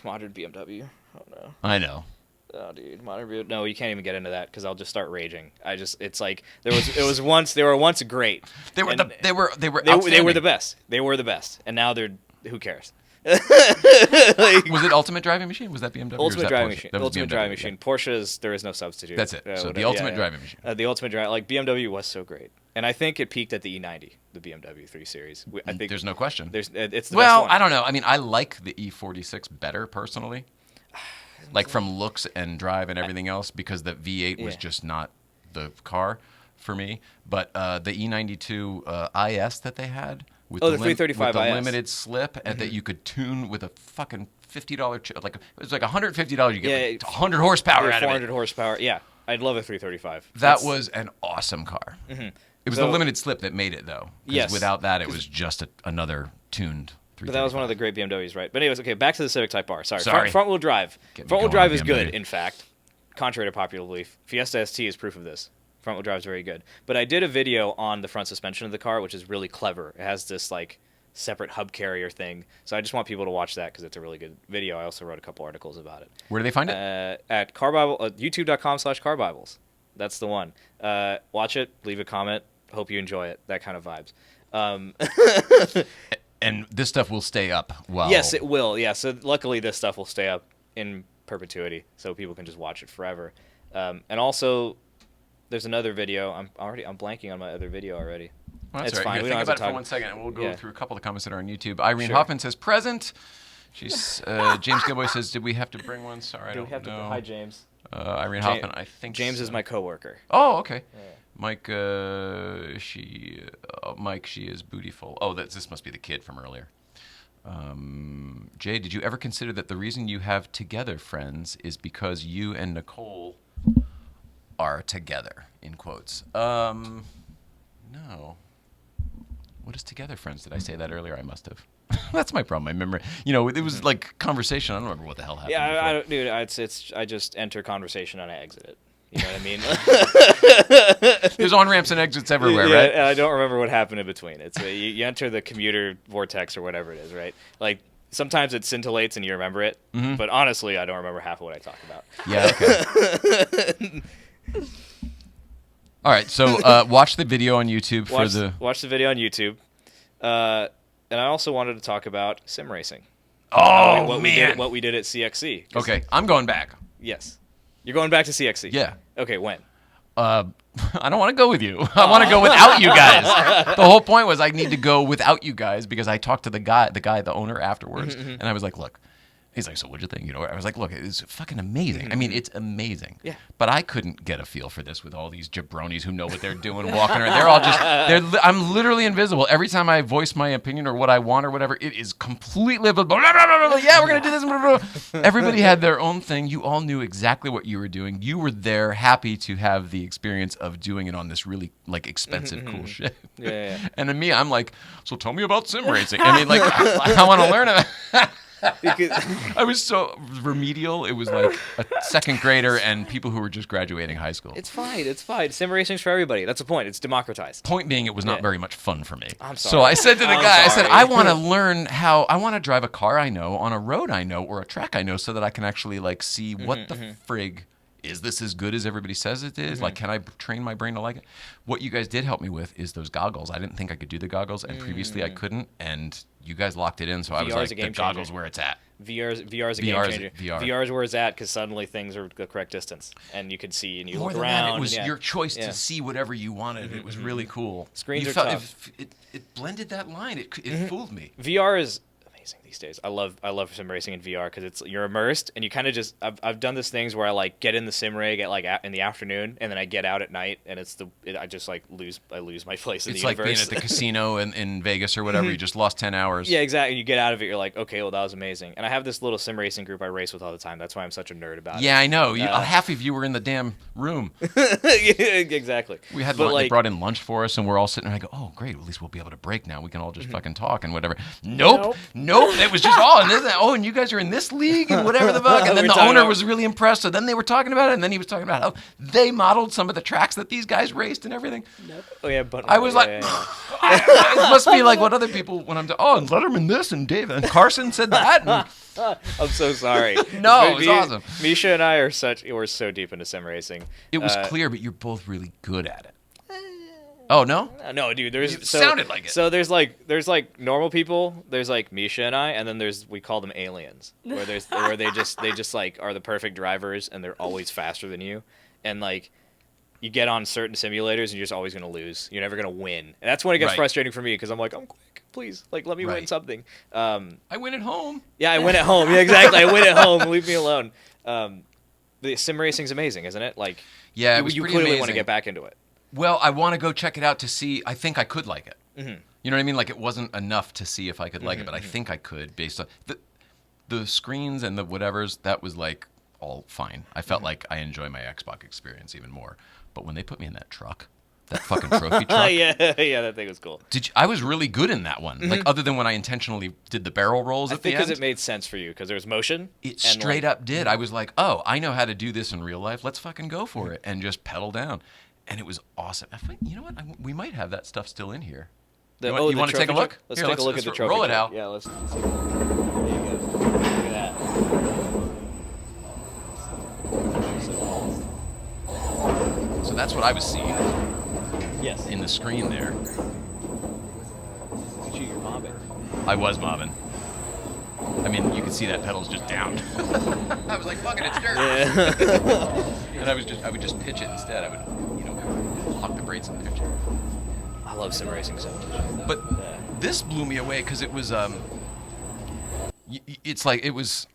D: Modern BMW. Oh no.
G: I know.
D: Oh, dude, no, you can't even get into that because I'll just start raging. It's like they were once great.
G: They were
D: the best. They were the best, and now they're who cares?
G: Was it Ultimate Driving Machine? Was that BMW?
D: Ultimate Driving Machine.
G: That was
D: Ultimate
G: BMW,
D: Driving Machine. Porsche there is no substitute.
G: That's it. So the Ultimate Driving Machine.
D: The Ultimate Driving, like BMW was so great, and I think it peaked at the E90, the BMW 3 Series. I think
G: there's no question.
D: It's the best
G: well,
D: one.
G: I don't know. I mean, I like the E46 better personally. Like from looks and drive and everything else, because the V8 was just not the car for me. But the E92 IS that they had with
D: the 335
G: with the
D: IS.
G: limited slip and that you could tune with a fucking $50 it was like $150 you get like 100 horsepower out of it.
D: 400 horsepower. Yeah, I'd love a 335.
G: That was an awesome car.
D: Mm-hmm.
G: It was the limited slip that made it though.
D: Yes.
G: Without that, it was just another tuned.
D: But that was one of the great BMWs, right? But anyways, okay, back to the Civic Type R.
G: Sorry.
D: Front-wheel drive.
G: Get me
D: Front-wheel
G: going
D: drive
G: on
D: is
G: BMW.
D: good, in fact, contrary to popular belief. Fiesta ST is proof of this. Front-wheel drive is very good. But I did a video on the front suspension of the car, which is really clever. It has this, like, separate hub carrier thing. So I just want people to watch that because it's a really good video. I also wrote a couple articles about it.
G: Where do they find it?
D: At youtube.com/carbibles. That's the one. Watch it. Leave a comment. Hope you enjoy it. That kind of vibes.
G: And this stuff will stay up while...
D: Yes, it will. Yeah, so luckily this stuff will stay up in perpetuity, so people can just watch it forever. And also, there's another video. I'm blanking on my other video already.
G: Well, that's
D: it's
G: right.
D: fine.
G: Here,
D: We
G: think
D: don't
G: about
D: have
G: it
D: to
G: for 1 second, and we'll go through a couple of comments that are on YouTube. Irene
D: Sure.
G: Hoffman says present. She's James Gilboy says, did we have to bring one? Sorry, I don't know.
D: Hi, James.
G: Irene Hoffman, I think
D: James is my coworker.
G: Oh, okay.
D: Yeah.
G: Mike, Mike, she is bootyful. Oh, this must be the kid from earlier. Jay, did you ever consider that the reason you have together friends is because you and Nicole are together, in quotes? No. What is together friends? Did I say that earlier? I must have. That's my problem. I remember, it was like conversation. I don't remember what the hell happened.
D: Yeah, I don't, dude. I just enter conversation and I exit it. You know what I mean?
G: There's on-ramps and exits everywhere,
D: yeah,
G: right?
D: And I don't remember what happened in between. It's you enter the commuter vortex or whatever it is, right? Like sometimes it scintillates and you remember it, but honestly, I don't remember half of what I talked about.
G: Yeah. Okay. All right. So watch the video on YouTube
D: watch the video on YouTube. And I also wanted to talk about sim racing.
G: Oh,
D: What we did at CXC.
G: Okay, I'm going back.
D: Yes. You're going back to CXC?
G: Yeah.
D: Okay, when?
G: I don't want to go with you. I want to go without you guys. The whole point was I need to go without you guys because I talked to the owner afterwards, and I was like, look. He's like, so what'd you think? I was like, look, it's fucking amazing. I mean, it's amazing.
D: Yeah.
G: But I couldn't get a feel for this with all these jabronis who know what they're doing, walking around. They're all I'm literally invisible. Every time I voice my opinion or what I want or whatever, it is completely, yeah, we're going to do this. Everybody had their own thing. You all knew exactly what you were doing. You were there happy to have the experience of doing it on this really like expensive, cool shit.
D: Yeah.
G: And to me, I'm like, so tell me about sim racing. I mean, like, I want to learn about I was so remedial. It was like a second grader and people who were just graduating high school.
D: It's fine. Sim racing's for everybody. That's the point. It's democratized.
G: Point being, it was not very much fun for me.
D: I'm sorry.
G: So I said to the guy, I said, I want to learn how, I want to drive a car I know on a road I know or a track I know so that I can actually like see what the frig is this as good as everybody says it is? Like, can I train my brain to like it? What you guys did help me with is those goggles. I didn't think I could do the goggles, and previously I couldn't, and you guys locked it in, so I was like, the goggles where it's at.
D: VR's a game changer. VR's where it's at because suddenly things are the correct distance, and you can see and you look around.
G: That, it was your choice to see whatever you wanted. It was really cool.
D: Screens are tough.
G: It blended that line. It fooled me.
D: VR is amazing these days. I love sim racing in VR because you're immersed and you kind of just I've done this things where I like get in the sim rig at like in the afternoon and then I get out at night and I just like lose my place in the universe.
G: It's like being at the casino in Vegas or whatever. You just lost 10 hours.
D: Yeah, exactly. You get out of it, you're like, okay, well that was amazing. And I have this little sim racing group I race with all the time. That's why I'm such a nerd about it.
G: Yeah, I know. Half of you were in the damn room.
D: Yeah, exactly.
G: We had they brought in lunch for us and we're all sitting there. I go, oh great, at least we'll be able to break now. We can all just fucking talk and whatever. Nope. It was just all. And you guys are in this league and whatever the fuck. And then the owner was really impressed. So then they were talking about it, and then he was talking about how they modeled some of the tracks that these guys raced and everything.
D: Nope. Oh yeah, but
G: I was like, it must be like what other people when I'm and Letterman this and Dave and Carson said that. And,
D: I'm so sorry.
G: No, it's awesome.
D: Misha and I we're so deep into sim racing.
G: It was clear, but you're both really good at it. Oh no?
D: No, dude.
G: It sounded like it.
D: So there's like normal people. There's like Misha and I, and then we call them aliens, where they just like are the perfect drivers, and they're always faster than you, and like you get on certain simulators, and you're just always gonna lose. You're never gonna win, and that's when it gets frustrating for me because I'm like, I'm quick, please, like let me win something.
G: I win at home.
D: Yeah, I win at home. Yeah, exactly. I win at home. Leave me alone. The sim racing's amazing, isn't it? Like,
G: yeah, it was
D: you
G: pretty
D: clearly
G: amazing.
D: want to get back into it.
G: Well, I want to go check it out to see. I think I could like it.
D: Mm-hmm.
G: You know what I mean? Like it wasn't enough to see if I could like it, but I think I could based on the screens and the whatevers. That was like all fine. I felt like I enjoy my Xbox experience even more. But when they put me in that truck, that fucking trophy truck,
D: yeah, that thing was cool.
G: I was really good in that one. Like other than when I intentionally did the barrel rolls at the end.
D: Because it made sense for you because there was motion.
G: It straight up did. I was like, oh, I know how to do this in real life. Let's fucking go for it and just pedal down. And it was awesome. You know what? We might have that stuff still in here. You want to take a look?
D: Let's take a look at the trophy.
G: Roll it out.
D: Yeah, let's see. There you go. Look at that.
G: So that's what I was seeing.
D: Yes.
G: In the screen there.
D: You're mobbing.
G: I was mobbing. I mean, you can see that pedal's just down. I was like, fuck it, it's dirt. Yeah. And I would just pitch it instead. I would, lock the brakes in there too.
D: I love sim racing so much.
G: But this blew me away because it was, it's like, it was,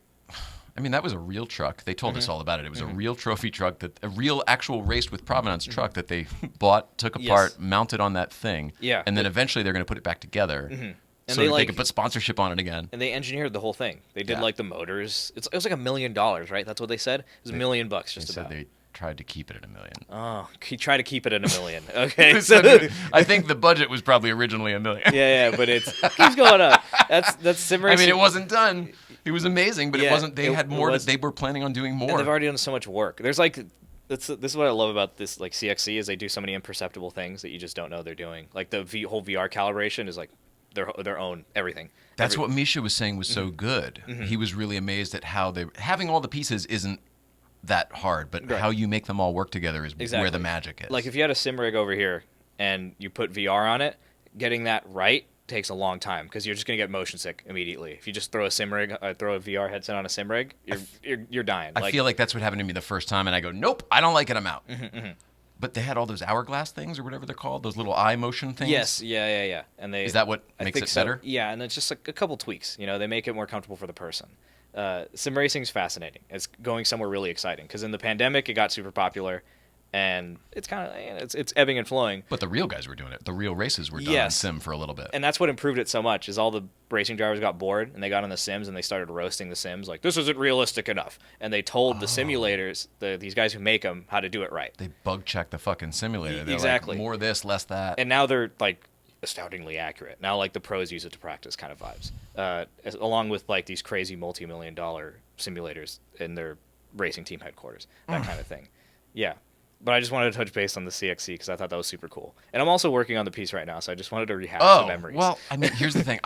G: I mean, that was a real truck. They told us all about it. It was a real trophy truck, a real actual Raced with Provenance truck that they bought, took apart, mounted on that thing.
D: Yeah.
G: And then eventually they're going to put it back together.
D: And
G: so they could put sponsorship on it again.
D: And they engineered the whole thing. They did like the motors. It was like $1 million, right? That's what they said? It was $1 million just about.
G: They tried to keep it at $1 million.
D: Oh, he tried to keep it at $1 million. Okay.
G: I think the budget was probably originally $1 million.
D: Yeah, but it keeps going up. That's sim racing.
G: I mean, it wasn't done. It was amazing, but it wasn't. They had more. They were planning on doing more.
D: And they've already done so much work. There's like, this is what I love about this like CXC is they do so many imperceptible things that you just don't know they're doing. Like the whole VR calibration is like their own everything.
G: That's what Misha was saying was so good. He was really amazed at how they having all the pieces isn't that hard, but how you make them all work together is where the magic is.
D: Like if you had a sim rig over here and you put VR on it, getting that right takes a long time because you're just gonna get motion sick immediately. If you just throw a sim rig, throw a VR headset on a sim rig, you're dying.
G: I feel like that's what happened to me the first time, and I go, nope, I don't like it. I'm out. But they had all those hourglass things or whatever they're called, those little eye motion things.
D: Yes, yeah. And
G: is that what makes it better?
D: Yeah, and it's just like a couple tweaks. They make it more comfortable for the person. Sim racing is fascinating. It's going somewhere really exciting because in the pandemic it got super popular. And it's kind of it's ebbing and flowing.
G: But the real guys were doing it. The real races were done on sim for a little bit.
D: And that's what improved it so much is all the racing drivers got bored and they got on the sims and they started roasting the sims like this isn't realistic enough. And they told the simulators, these guys who make them, how to do it right.
G: They bug check the fucking simulator. They're
D: exactly.
G: Like, more this, less that.
D: And now they're like astoundingly accurate. Now like the pros use it to practice kind of vibes. Along with like these crazy multi-million-dollar simulators in their racing team headquarters, that kind of thing. Yeah. But I just wanted to touch base on the CXC because I thought that was super cool. And I'm also working on the piece right now, so I just wanted to rehash the memories.
G: Well, I mean, here's the thing.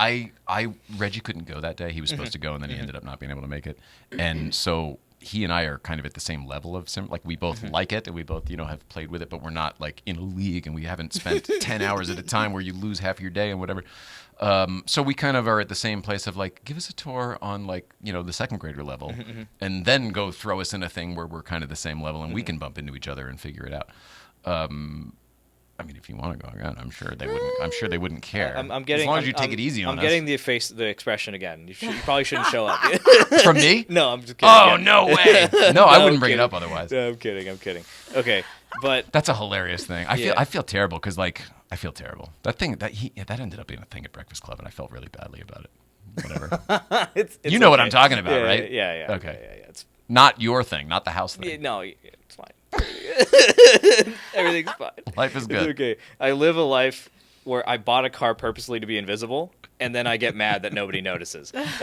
G: Reggie couldn't go that day. He was supposed to go, and then he ended up not being able to make it. And so he and I are kind of at the same level of sim. Like, we both like it, and we both, have played with it, but we're not, like, in a league, and we haven't spent 10 hours at a time where you lose half your day and whatever. So we kind of are at the same place of like, give us a tour on like, the second grader level and then go throw us in a thing where we're kind of the same level and we can bump into each other and figure it out. I mean, if you want to go again, I'm sure they wouldn't care.
D: I'm getting,
G: as long as you take it easy on us.
D: I'm getting the expression again. You probably shouldn't show up.
G: From me?
D: No, I'm just kidding.
G: Oh, no way. No, I wouldn't bring it up otherwise.
D: No, I'm kidding. Okay, but
G: that's a hilarious thing. I feel terrible because like, I feel terrible. That ended up being a thing at Breakfast Club, and I felt really badly about it. Whatever.
D: it's
G: you know what I'm talking about, right?
D: Yeah.
G: Okay.
D: Yeah. It's
G: not your thing, not the house thing.
D: Yeah, no, it's fine. Everything's fine.
G: Life is good.
D: It's okay. I live a life where I bought a car purposely to be invisible, and then I get mad that nobody notices. That's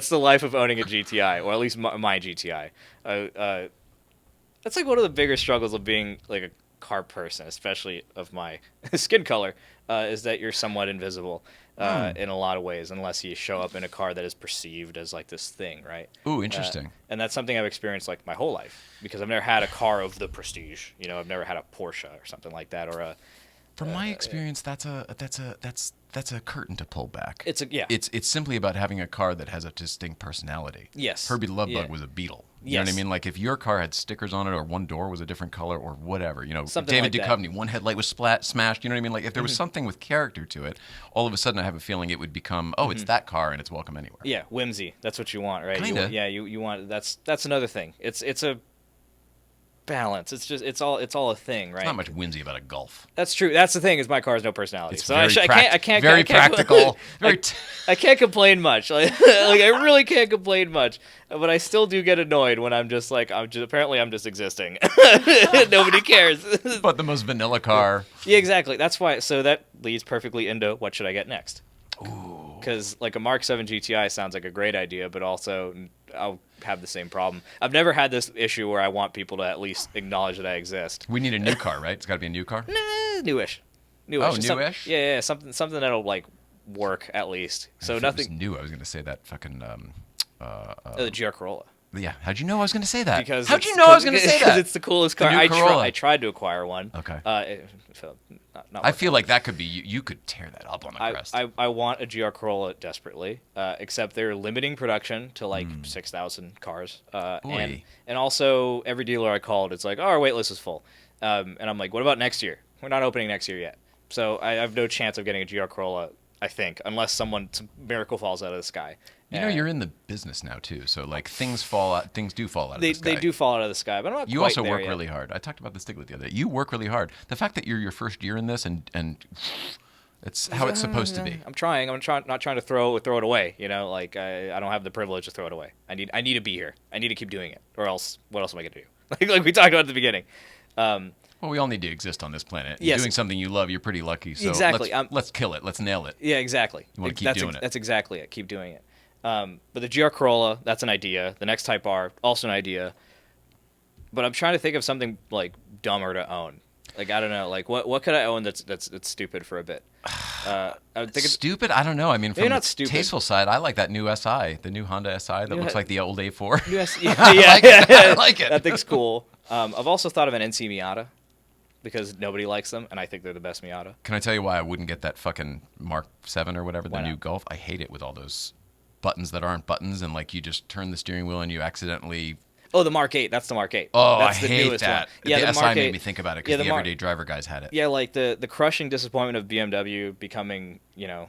D: the life of owning a GTI, or at least my GTI. That's like one of the bigger struggles of being like a car person, especially of my skin color, is that you're somewhat invisible in a lot of ways, unless you show up in a car that is perceived as like this thing, right?
G: Ooh, interesting.
D: And that's something I've experienced like my whole life because I've never had a car of the prestige. I've never had a Porsche or something like that, or a.
G: From my experience, that's a curtain to pull back.
D: It's
G: simply about having a car that has a distinct personality.
D: Yes.
G: Herbie the Love Bug was a Beetle. You know what I mean? Like if your car had stickers on it, or one door was a different color, or whatever.
D: Something
G: David
D: like
G: Duchovny, one headlight was smashed. You know what I mean? Like if there was something with character to it, all of a sudden I have a feeling it would become, it's that car and it's welcome anywhere.
D: Yeah, whimsy. That's what you want, right?
G: Kinda.
D: You want that's another thing. It's a balance. It's just it's all a thing, right?
G: There's not much whimsy about a Golf.
D: That's true. That's the thing is my car has no personality.
G: It's
D: so
G: very
D: I can't
G: very practical.
D: I can't complain much. Like I really can't complain much. But I still do get annoyed when I'm just existing. Nobody cares.
G: But the most vanilla car.
D: Yeah, exactly. That's why. So that leads perfectly into what should I get next?
G: Ooh.
D: Because like a Mark 7 GTI sounds like a great idea, but also I'll have the same problem. I've never had this issue where I want people to at least acknowledge that I exist.
G: We need a new car, right? It's got to be a new car?
D: Nah, newish.
G: Oh, newish?
D: Yeah, something that'll like work at least. So
G: if
D: nothing
G: it was new. I was going to say that fucking
D: the GR Corolla.
G: Yeah. How'd you know I was going to say that?
D: Because
G: How'd you know I was going to say that?
D: Because it's the coolest car.
G: The new Corolla.
D: I tried to acquire one.
G: Okay.
D: Not
G: I feel like that could be you could tear that up on the crest.
D: I want a GR Corolla desperately, except they're limiting production to like 6,000 cars. And also every dealer I called, it's like, oh, our wait list is full. And I'm like, what about next year? We're not opening next year yet. So I have no chance of getting a GR Corolla, I think, unless some miracle falls out of the sky.
G: You know, you're in the business now too, so like things do fall out of the sky.
D: They do fall out of the sky, but I'm not
G: You
D: quite
G: also
D: there
G: work
D: yet.
G: really hard. I talked about this Stigler the other day. You work really hard. The fact that you're your first year in this and it's how it's supposed to be.
D: I'm trying. Not trying to throw it away. You know, like I don't have the privilege to throw it away. I need to be here. I need to keep doing it, or else what else am I gonna do? like we talked about at the beginning.
G: Well, we all need to exist on this planet.
D: Yes.
G: Doing something you love, you're pretty lucky. So
D: Exactly.
G: let's kill it. Let's nail it.
D: Yeah, exactly.
G: You want to keep doing it.
D: That's exactly it. Keep doing it. But the GR Corolla, that's an idea. The next Type R, also an idea. But I'm trying to think of something like dumber to own. Like I don't know. Like what could I own that's stupid for a bit? I think
G: stupid? I don't know. I mean, from
D: not
G: the
D: stupid.
G: tasteful side, I like that new SI, the new Honda SI that looks like the old A4.
D: I
G: like it.
D: That thing's cool. I've also thought of an NC Miata because nobody likes them, and I think they're the best Miata.
G: Can I tell you why I wouldn't get that fucking Mark 7 or whatever, the new Golf? I hate it with all those buttons that aren't buttons, and like you just turn the steering wheel and you accidentally...
D: Oh, the Mark 8. That's the Mark 8.
G: Oh,
D: that's
G: I
D: the
G: hate
D: newest
G: that.
D: One. Yeah,
G: the
D: the
G: SI
D: Mark
G: made
D: 8.
G: me think about it because the everyday driver guys had it.
D: Yeah, like the crushing disappointment of BMW becoming, not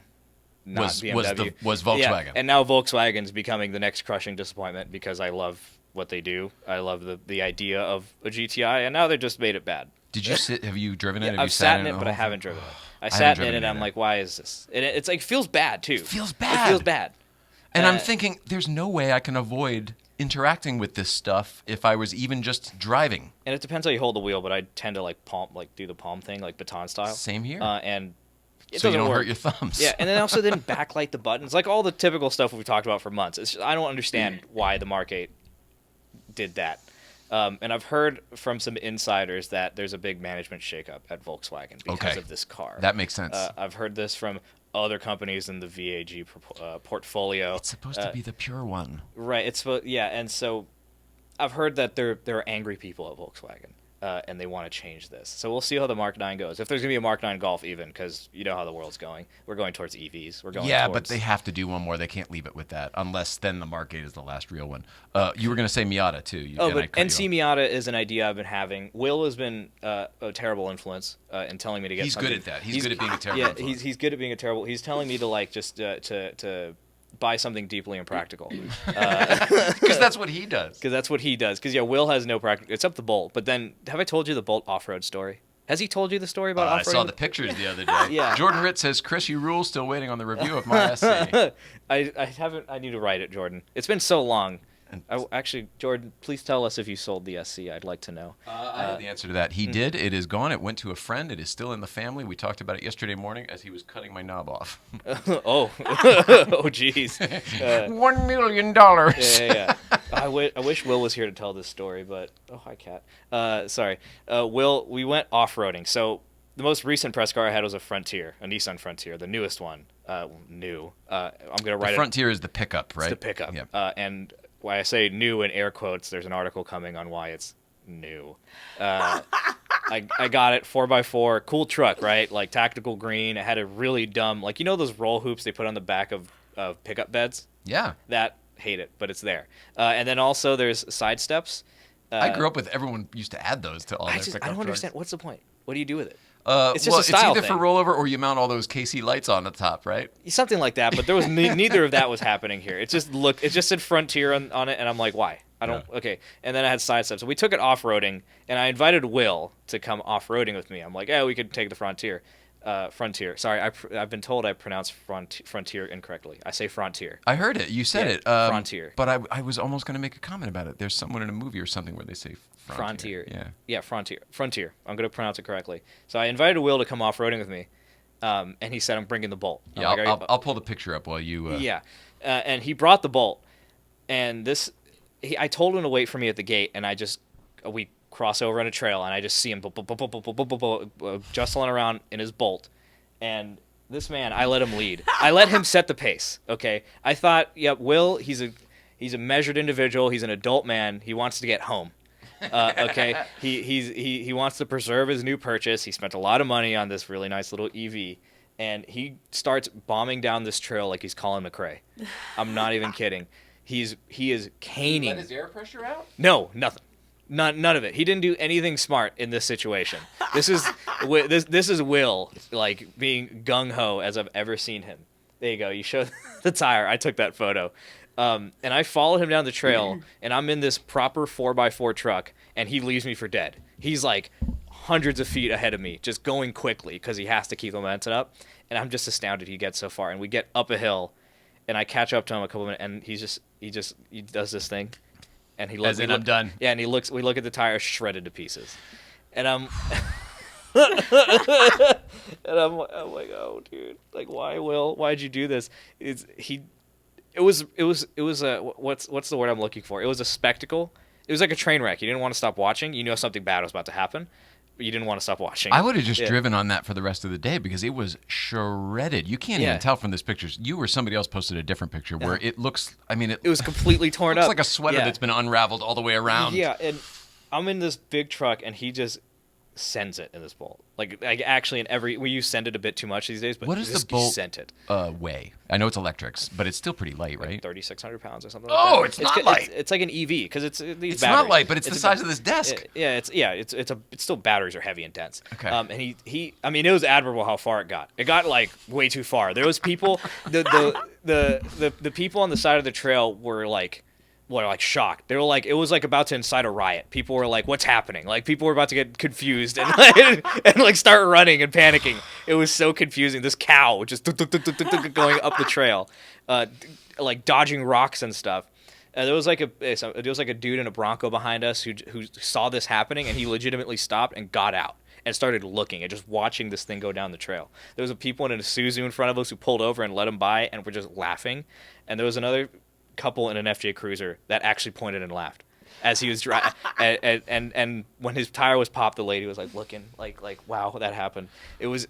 D: BMW.
G: Was Volkswagen.
D: Yeah, and now Volkswagen's becoming the next crushing disappointment because I love what they do. I love the idea of a GTI, and now they just made it bad.
G: Did you sit? Have you driven it? Have
D: I've
G: you
D: sat in it, but I haven't driven it. I sat in it, and I'm like, why is this? And it's like feels bad too. It
G: feels bad. And I'm thinking, there's no way I can avoid interacting with this stuff if I was even just driving.
D: And it depends how you hold the wheel, but I tend to do the palm thing, like baton style.
G: Same here.
D: And it
G: so you
D: doesn't
G: don't
D: work.
G: hurt your thumbs.
D: Yeah, and then also backlight the buttons, like all the typical stuff we've talked about for months. It's just, I don't understand why the Mark 8 did that. And I've heard from some insiders that there's a big management shakeup at Volkswagen because of this car.
G: That makes sense.
D: I've heard this from other companies in the VAG portfolio.
G: It's supposed to be the pure one.
D: Right. And so I've heard that there are angry people at Volkswagen, and they want to change this. So we'll see how the Mark 9 goes. If there's going to be a Mark 9 Golf even, because you know how the world's going. We're going towards EVs.
G: But they have to do one more. They can't leave it with that, unless then the Mark 8 is the last real one. You were going to say Miata, too.
D: But NC Miata is an idea I've been having. Will has been a terrible influence in telling me to get something.
G: He's good at that. He's good at being a terrible influence.
D: He's good at being a terrible... He's telling me to, like, just to buy something deeply impractical.
G: Because that's what he does.
D: Because, Will has no practical... Except the Bolt. But then, have I told you the Bolt off-road story? Has he told you the story about off-road?
G: I saw the pictures the other day.
D: Yeah.
G: Jordan Ritz says, Chris, you rule. Still waiting on the review of my SC.
D: I haven't... I need to write it, Jordan. It's been so long. Actually, Jordan, please tell us if you sold the SC. I'd like to know.
G: I have the answer to that. He did. It is gone. It went to a friend. It is still in the family. We talked about it yesterday morning as he was cutting my knob off.
D: Oh, jeez.
G: $1 million.
D: Yeah. I wish Will was here to tell this story, but hi, Cat. Sorry, Will. We went off-roading. So the most recent press car I had was a Frontier, a Nissan Frontier, the newest one. New. I'm gonna write
G: the Frontier is the pickup, right?
D: It's the pickup.
G: Yeah.
D: And why I say new in air quotes, there's an article coming on why it's new. I got it, 4x4, cool truck, right? Like tactical green. It had a really dumb, like, those roll hoops they put on the back of pickup beds?
G: Yeah.
D: Hate it, but it's there. And then also there's side steps.
G: I grew up with everyone used to add those to all their pickup
D: I don't
G: trucks.
D: understand. What's the point? What do you do with it?
G: It's just a style thing. It's either for rollover or you mount all those KC lights on the top, right?
D: Something like that, but there was neither of that was happening here. It just said Frontier on it, and I'm like, why? Okay. And then I had side steps. So we took it off-roading, and I invited Will to come off-roading with me. I'm like, we could take the Frontier. Frontier. Sorry, I've been told I pronounce Frontier incorrectly. I say Frontier.
G: I heard it. You said it.
D: Frontier.
G: But I was almost going to make a comment about it. There's someone in a movie or something where they say Frontier.
D: Yeah, Frontier. Frontier. I'm going to pronounce it correctly. So I invited Will to come off-roading with me, and he said, I'm bringing the Bolt.
G: Yeah, I'll pull the picture up while you...
D: Yeah, and he brought the Bolt, and I told him to wait for me at the gate, and we cross over on a trail, and I just see him jostling around in his Bolt, and this man, I let him lead. I let him set the pace. Okay, I thought, Will, he's He's a measured individual. He's an adult man. He wants to get home. Okay, he wants to preserve his new purchase. He spent a lot of money on this really nice little EV, and he starts bombing down this trail like he's Colin McRae. I'm not even kidding. He is caning.
G: Let his air pressure out?
D: No, nothing. None of it. He didn't do anything smart in this situation. This is Will, like, being gung-ho as I've ever seen him. There you go. You showed the tire. I took that photo. And I followed him down the trail, and I'm in this proper 4x4 truck, and he leaves me for dead. He's like hundreds of feet ahead of me, just going quickly because he has to keep the momentum up. And I'm just astounded he gets so far. And we get up a hill, and I catch up to him a couple minutes, and he does this thing. And he looks.
G: I'm done.
D: Yeah, and we look at the tire shredded to pieces, and I'm like, oh, dude, like, why, Will? Why'd you do this? It was what's the word I'm looking for? It was a spectacle. It was like a train wreck. You didn't want to stop watching. You knew something bad was about to happen, but you didn't want to stop watching.
G: I would have just driven on that for the rest of the day because it was shredded. You can't even tell from this picture. You or somebody else posted a different picture where it looks. I mean, it
D: was completely torn up.
G: It's like a sweater that's been unraveled all the way around.
D: Yeah, and I'm in this big truck, and he just sends it in this bolt. Like actually, we use send it a bit too much these days, but
G: what does the bolt
D: sent it
G: weigh? I know it's electrics, but it's still pretty light, right?
D: 3,600 pounds or something. like that.
G: It's not light.
D: It's like an EV because it's these
G: It's
D: batteries.
G: not light, but it's the size of this desk.
D: It's still batteries are heavy and dense.
G: Okay.
D: And he I mean, it was admirable how far it got. It got like way too far. There was people the people on the side of the trail were like shocked. They were like, it was like about to incite a riot. People were like, what's happening? Like, people were about to get confused and like start running and panicking. It was so confusing. This cow just going up the trail, like dodging rocks and stuff. There was like a dude in a Bronco behind us who saw this happening, and he legitimately stopped and got out and started looking and just watching this thing go down the trail. There was a people in a Isuzu in front of us who pulled over and let him by and were just laughing. And there was another couple in an FJ Cruiser that actually pointed and laughed as he was driving. and when his tire was popped, the lady was like looking like wow, that happened. It was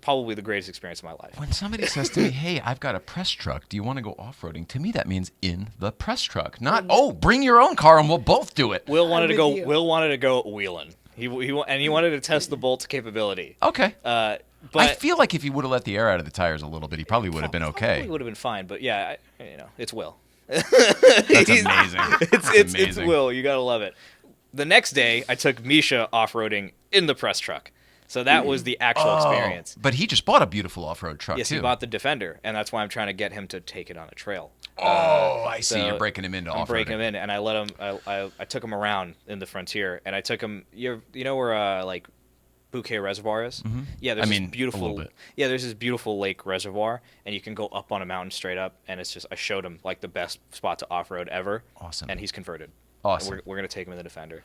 D: probably the greatest experience of my life.
G: When somebody says to me, hey, I've got a press truck, do you want to go off-roading? To me, that means in the press truck, not bring your own car and we'll both do it.
D: Will wanted to go wheeling. He wanted to test the bolt's capability.
G: Okay.
D: But
G: I feel like if he would have let the air out of the tires a little bit, he probably would have been okay.
D: Probably would have been fine, but yeah, it's Will.
G: That's amazing.
D: It's Will. You gotta love it. The next day, I took Misha off-roading in the press truck, so that was the actual experience.
G: But he just bought a beautiful off-road truck
D: Yes,
G: too.
D: he bought the Defender, and that's why I'm trying to get him to take it on a trail.
G: I see. You're breaking him into off-roading.
D: I'm breaking him in, and I let him. I took him around in the Frontier, and I took him. You know where like Bouquet Reservoir is?
G: Mm-hmm.
D: Yeah, there's this
G: a
D: beautiful.
G: little bit.
D: Yeah, there's this beautiful lake reservoir, and you can go up on a mountain straight up, and it's just. I showed him like the best spot to off-road ever.
G: Awesome.
D: And he's converted.
G: Awesome.
D: And we're gonna take him in the Defender.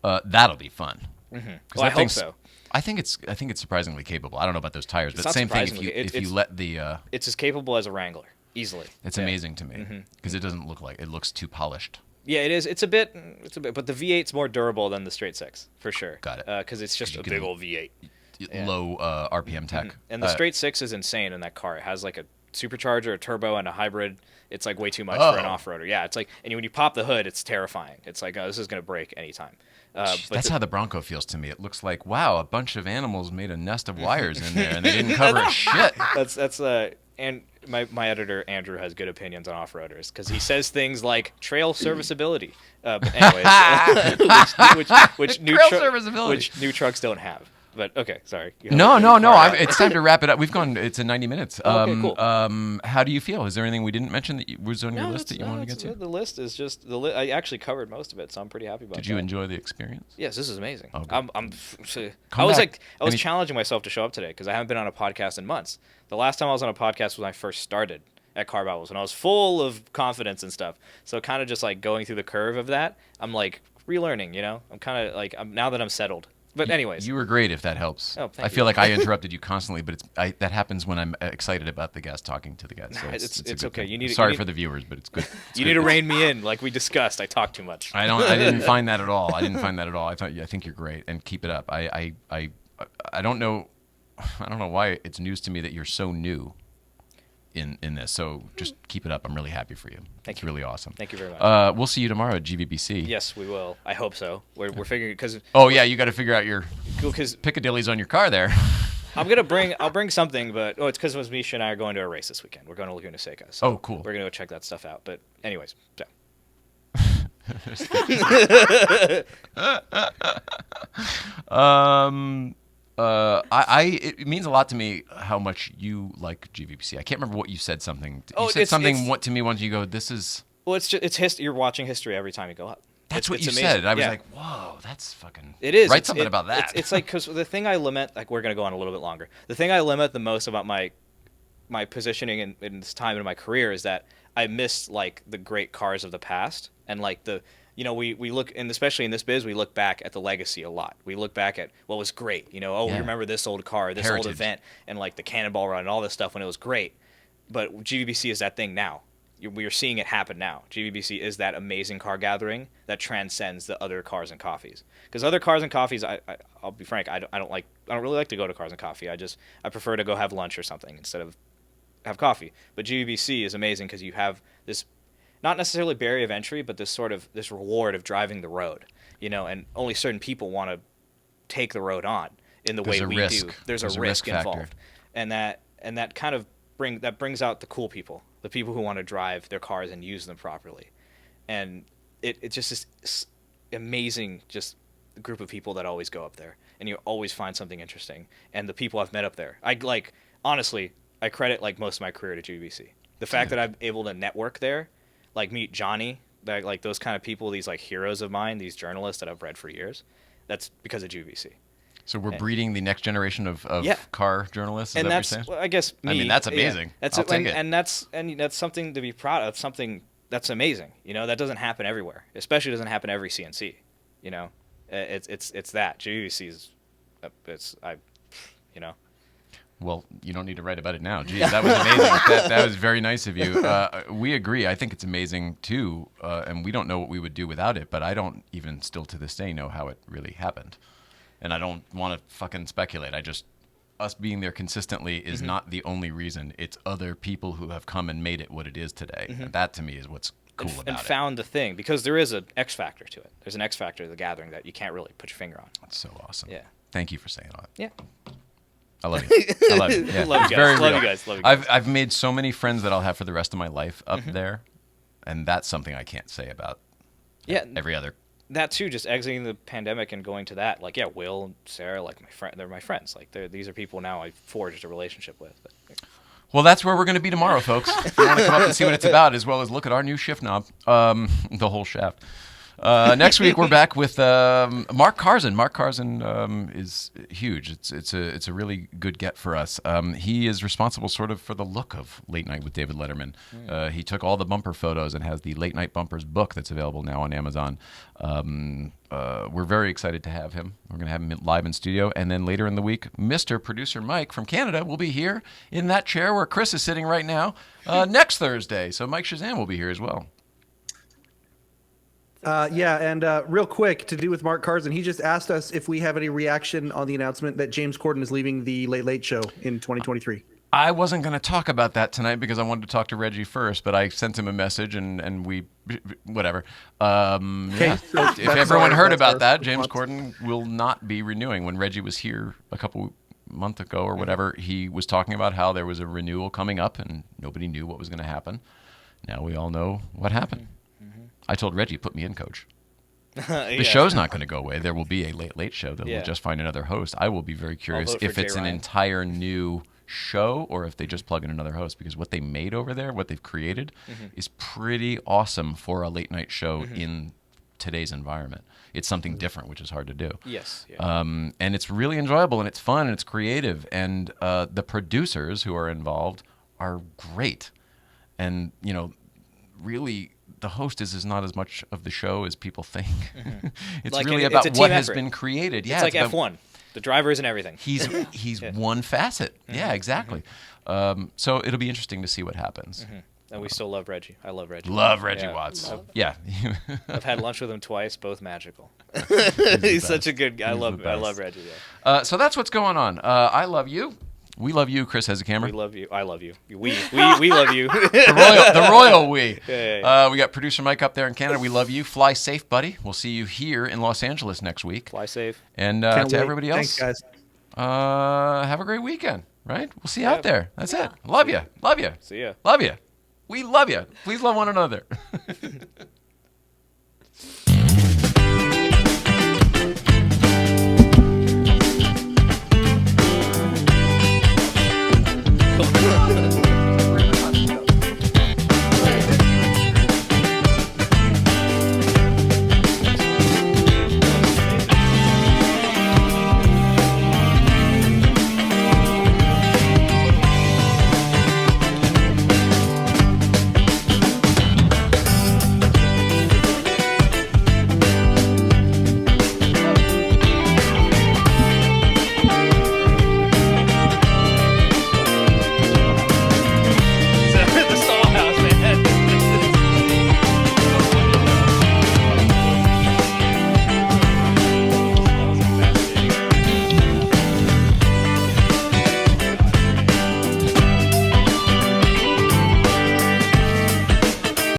G: That'll be fun.
D: Mm-hmm. Well, I hope so.
G: I think it's surprisingly capable. I don't know about those tires,
D: It's
G: but
D: not
G: same thing
D: surprisingly.
G: if you let the.
D: It's as capable as a Wrangler, easily.
G: It's amazing to me because it doesn't look like it looks too polished.
D: Yeah, it is. It's a bit, but the V8's more durable than the straight six for sure.
G: Got it.
D: Because it's just a big old V8.
G: Low RPM tech.
D: And the straight six is insane in that car. It has like a supercharger, a turbo, and a hybrid. It's like way too much for an off-roader. Yeah, it's like, and when you pop the hood, it's terrifying. It's like, oh, this is gonna break anytime. But
G: that's how the Bronco feels to me. It looks like, wow, a bunch of animals made a nest of wires in there, and they didn't cover a shit.
D: And my editor Andrew has good opinions on off-roaders because he says things like trail serviceability. But anyways, which new trucks don't have. But okay, sorry.
G: No. It's time to wrap it up. We've gone. It's in 90 minutes.
D: Okay, cool.
G: How do you feel? Is there anything we didn't mention that was on your list that you wanted to get to?
D: The list is just I actually covered most of it, so I'm pretty happy about it.
G: Did you enjoy the experience?
D: Yes, this is amazing.
G: Okay.
D: I was challenging myself to show up today because I haven't been on a podcast in months. The last time I was on a podcast was when I first started at Car Battles, when I was full of confidence and stuff. So kind of just like going through the curve of that, I'm like relearning. I'm kind of like now that I'm settled. But anyways,
G: you were great. If that helps, I feel like I interrupted you constantly, but that happens when I'm excited about the guest talking to the guest. So
D: it's okay.
G: Sorry for the viewers, but it's good.
D: You need to rein me in, like we discussed. I talk too much.
G: I didn't find that at all. I think you're great, and keep it up. I don't know why it's news to me that you're so new. in this. So just keep it up. I'm really happy for you. It's really awesome.
D: Thank you very much.
G: We'll see you tomorrow at GVBC.
D: Yes, we will. I hope so. We're figuring because.
G: Oh yeah, you got to figure out your
D: because
G: Piccadilly's on your car there.
D: I'll bring something, but it's because Misha and I are going to a race this weekend. We're going to Laguna Seca. So
G: cool.
D: We're gonna go check that stuff out. But anyways, so.
G: It means a lot to me how much you like GVBC. I can't remember what you said. Something you said to me once. You go, "This is."
D: Well, it's history. You're watching history every time you go up.
G: That's what you
D: amazing.
G: said. I was like, "Whoa, that's fucking."
D: It is.
G: Write something about that.
D: It's like because the thing I lament, like we're gonna go on a little bit longer. The thing I lament the most about my positioning in this time in my career is that I missed like the great cars of the past and like the. We look, and especially in this biz, we look back at the legacy a lot. We look back at what was great. We remember this old car, this old event, and like the Cannonball Run and all this stuff when it was great. But GVBC is that thing now. We are seeing it happen now. GVBC is that amazing car gathering that transcends the other cars and coffees. Because other cars and coffees, I'll be frank, I don't really like to go to cars and coffee. I prefer to go have lunch or something instead of have coffee. But GVBC is amazing because you have this. Not necessarily barrier of entry, but this reward of driving the road, and only certain people want to take the road on in the way we do. There's a risk involved, and that kind of brings out the cool people, the people who want to drive their cars and use them properly, and it's just this amazing group of people that always go up there, and you always find something interesting. And the people I've met up there, honestly, I credit like most of my career to GVBC. The fact that I'm able to network there. Like meet Johnny, like those kind of people, these like heroes of mine, these journalists that I've read for years. That's because of GVBC.
G: So we're breeding the next generation of car journalists. Is that what you're saying?
D: Well, I guess.
G: That's amazing.
D: Yeah.
G: I'll take it.
D: And that's something to be proud of. Something that's amazing. That doesn't happen everywhere. Especially doesn't happen every CNC. It's that GVBC is.
G: Well, you don't need to write about it now. Geez, that was amazing. that was very nice of you. We agree. I think it's amazing, too, and we don't know what we would do without it, but I don't even still to this day know how it really happened. And I don't want to fucking speculate. Us being there consistently is not the only reason. It's other people who have come and made it what it is today. Mm-hmm. And that, to me, is what's cool about it. And
D: found the thing, because there is an X factor to it. There's an X factor to the gathering that you can't really put your finger on.
G: That's so awesome.
D: Yeah.
G: Thank you for saying that.
D: Yeah.
G: I love you. I love you. Yeah.
D: Love you guys. Love you guys. Love you guys.
G: I've made so many friends that I'll have for the rest of my life up there, and that's something I can't say about every other.
D: That too, just exiting the pandemic and going to that, Will and Sarah, they're my friends. These are people now I forged a relationship with.
G: Well, that's where we're going to be tomorrow, folks. If you want to come up and see what it's about, as well as look at our new shift knob, the whole shaft. Next week we're back with Mark Carson. Mark Carson is huge. It's a really good get for us. He is responsible sort of for the look of Late Night with David Letterman. He took all the bumper photos and has the Late Night Bumpers book that's available now on Amazon. We're very excited to have him. We're going to have him live in studio. And then later in the week, Mr. Producer Mike from Canada will be here in that chair where Chris is sitting right now next Thursday. So Mike Shazam will be here as well.
B: And real quick, to do with Mark Carson, he just asked us if we have any reaction on the announcement that James Corden is leaving the Late Late Show in 2023.
G: I wasn't going to talk about that tonight because I wanted to talk to Reggie first, but I sent him a message and we, whatever.
B: Okay, so
G: if everyone heard about that, James Corden will not be renewing. When Reggie was here a couple months ago or whatever, he was talking about how there was a renewal coming up and nobody knew what was going to happen. Now we all know what happened. I told Reggie, put me in, coach. The show's not going to go away. There will be a Late Late Show that will just find another host. I will be very curious if it's an entire new show or if they just plug in another host, because what they made over there, what they've created, is pretty awesome for a late night show in today's environment. It's something different, which is hard to do.
D: Yes. Yeah.
G: And it's really enjoyable, and it's fun, and it's creative, and the producers who are involved are great. And, really, the host is not as much of the show as people think. It's really about what has been created.
D: It's like F1. The driver isn't everything.
G: He's one facet. Yeah, exactly. So it'll be interesting to see what happens.
D: And we still love Reggie. I love Reggie.
G: Love Reggie Watts. Yeah.
D: I've had lunch with him twice, both magical. He's such a good guy. I love Reggie. Yeah.
G: So that's what's going on. I love you. We love you. Chris has a camera.
D: We love you. I love you. We love you.
G: The royal we.
D: Yeah.
G: We got producer Mike up there in Canada. We love you. Fly safe, buddy. We'll see you here in Los Angeles next week.
D: Fly safe.
G: And
B: Can't
G: to
B: wait.
G: everybody else,
B: Thanks, guys.
G: have a great weekend, right? We'll see you out there. That's it. Love you. Love you.
D: See ya.
G: Love you. We love you. Please love one another.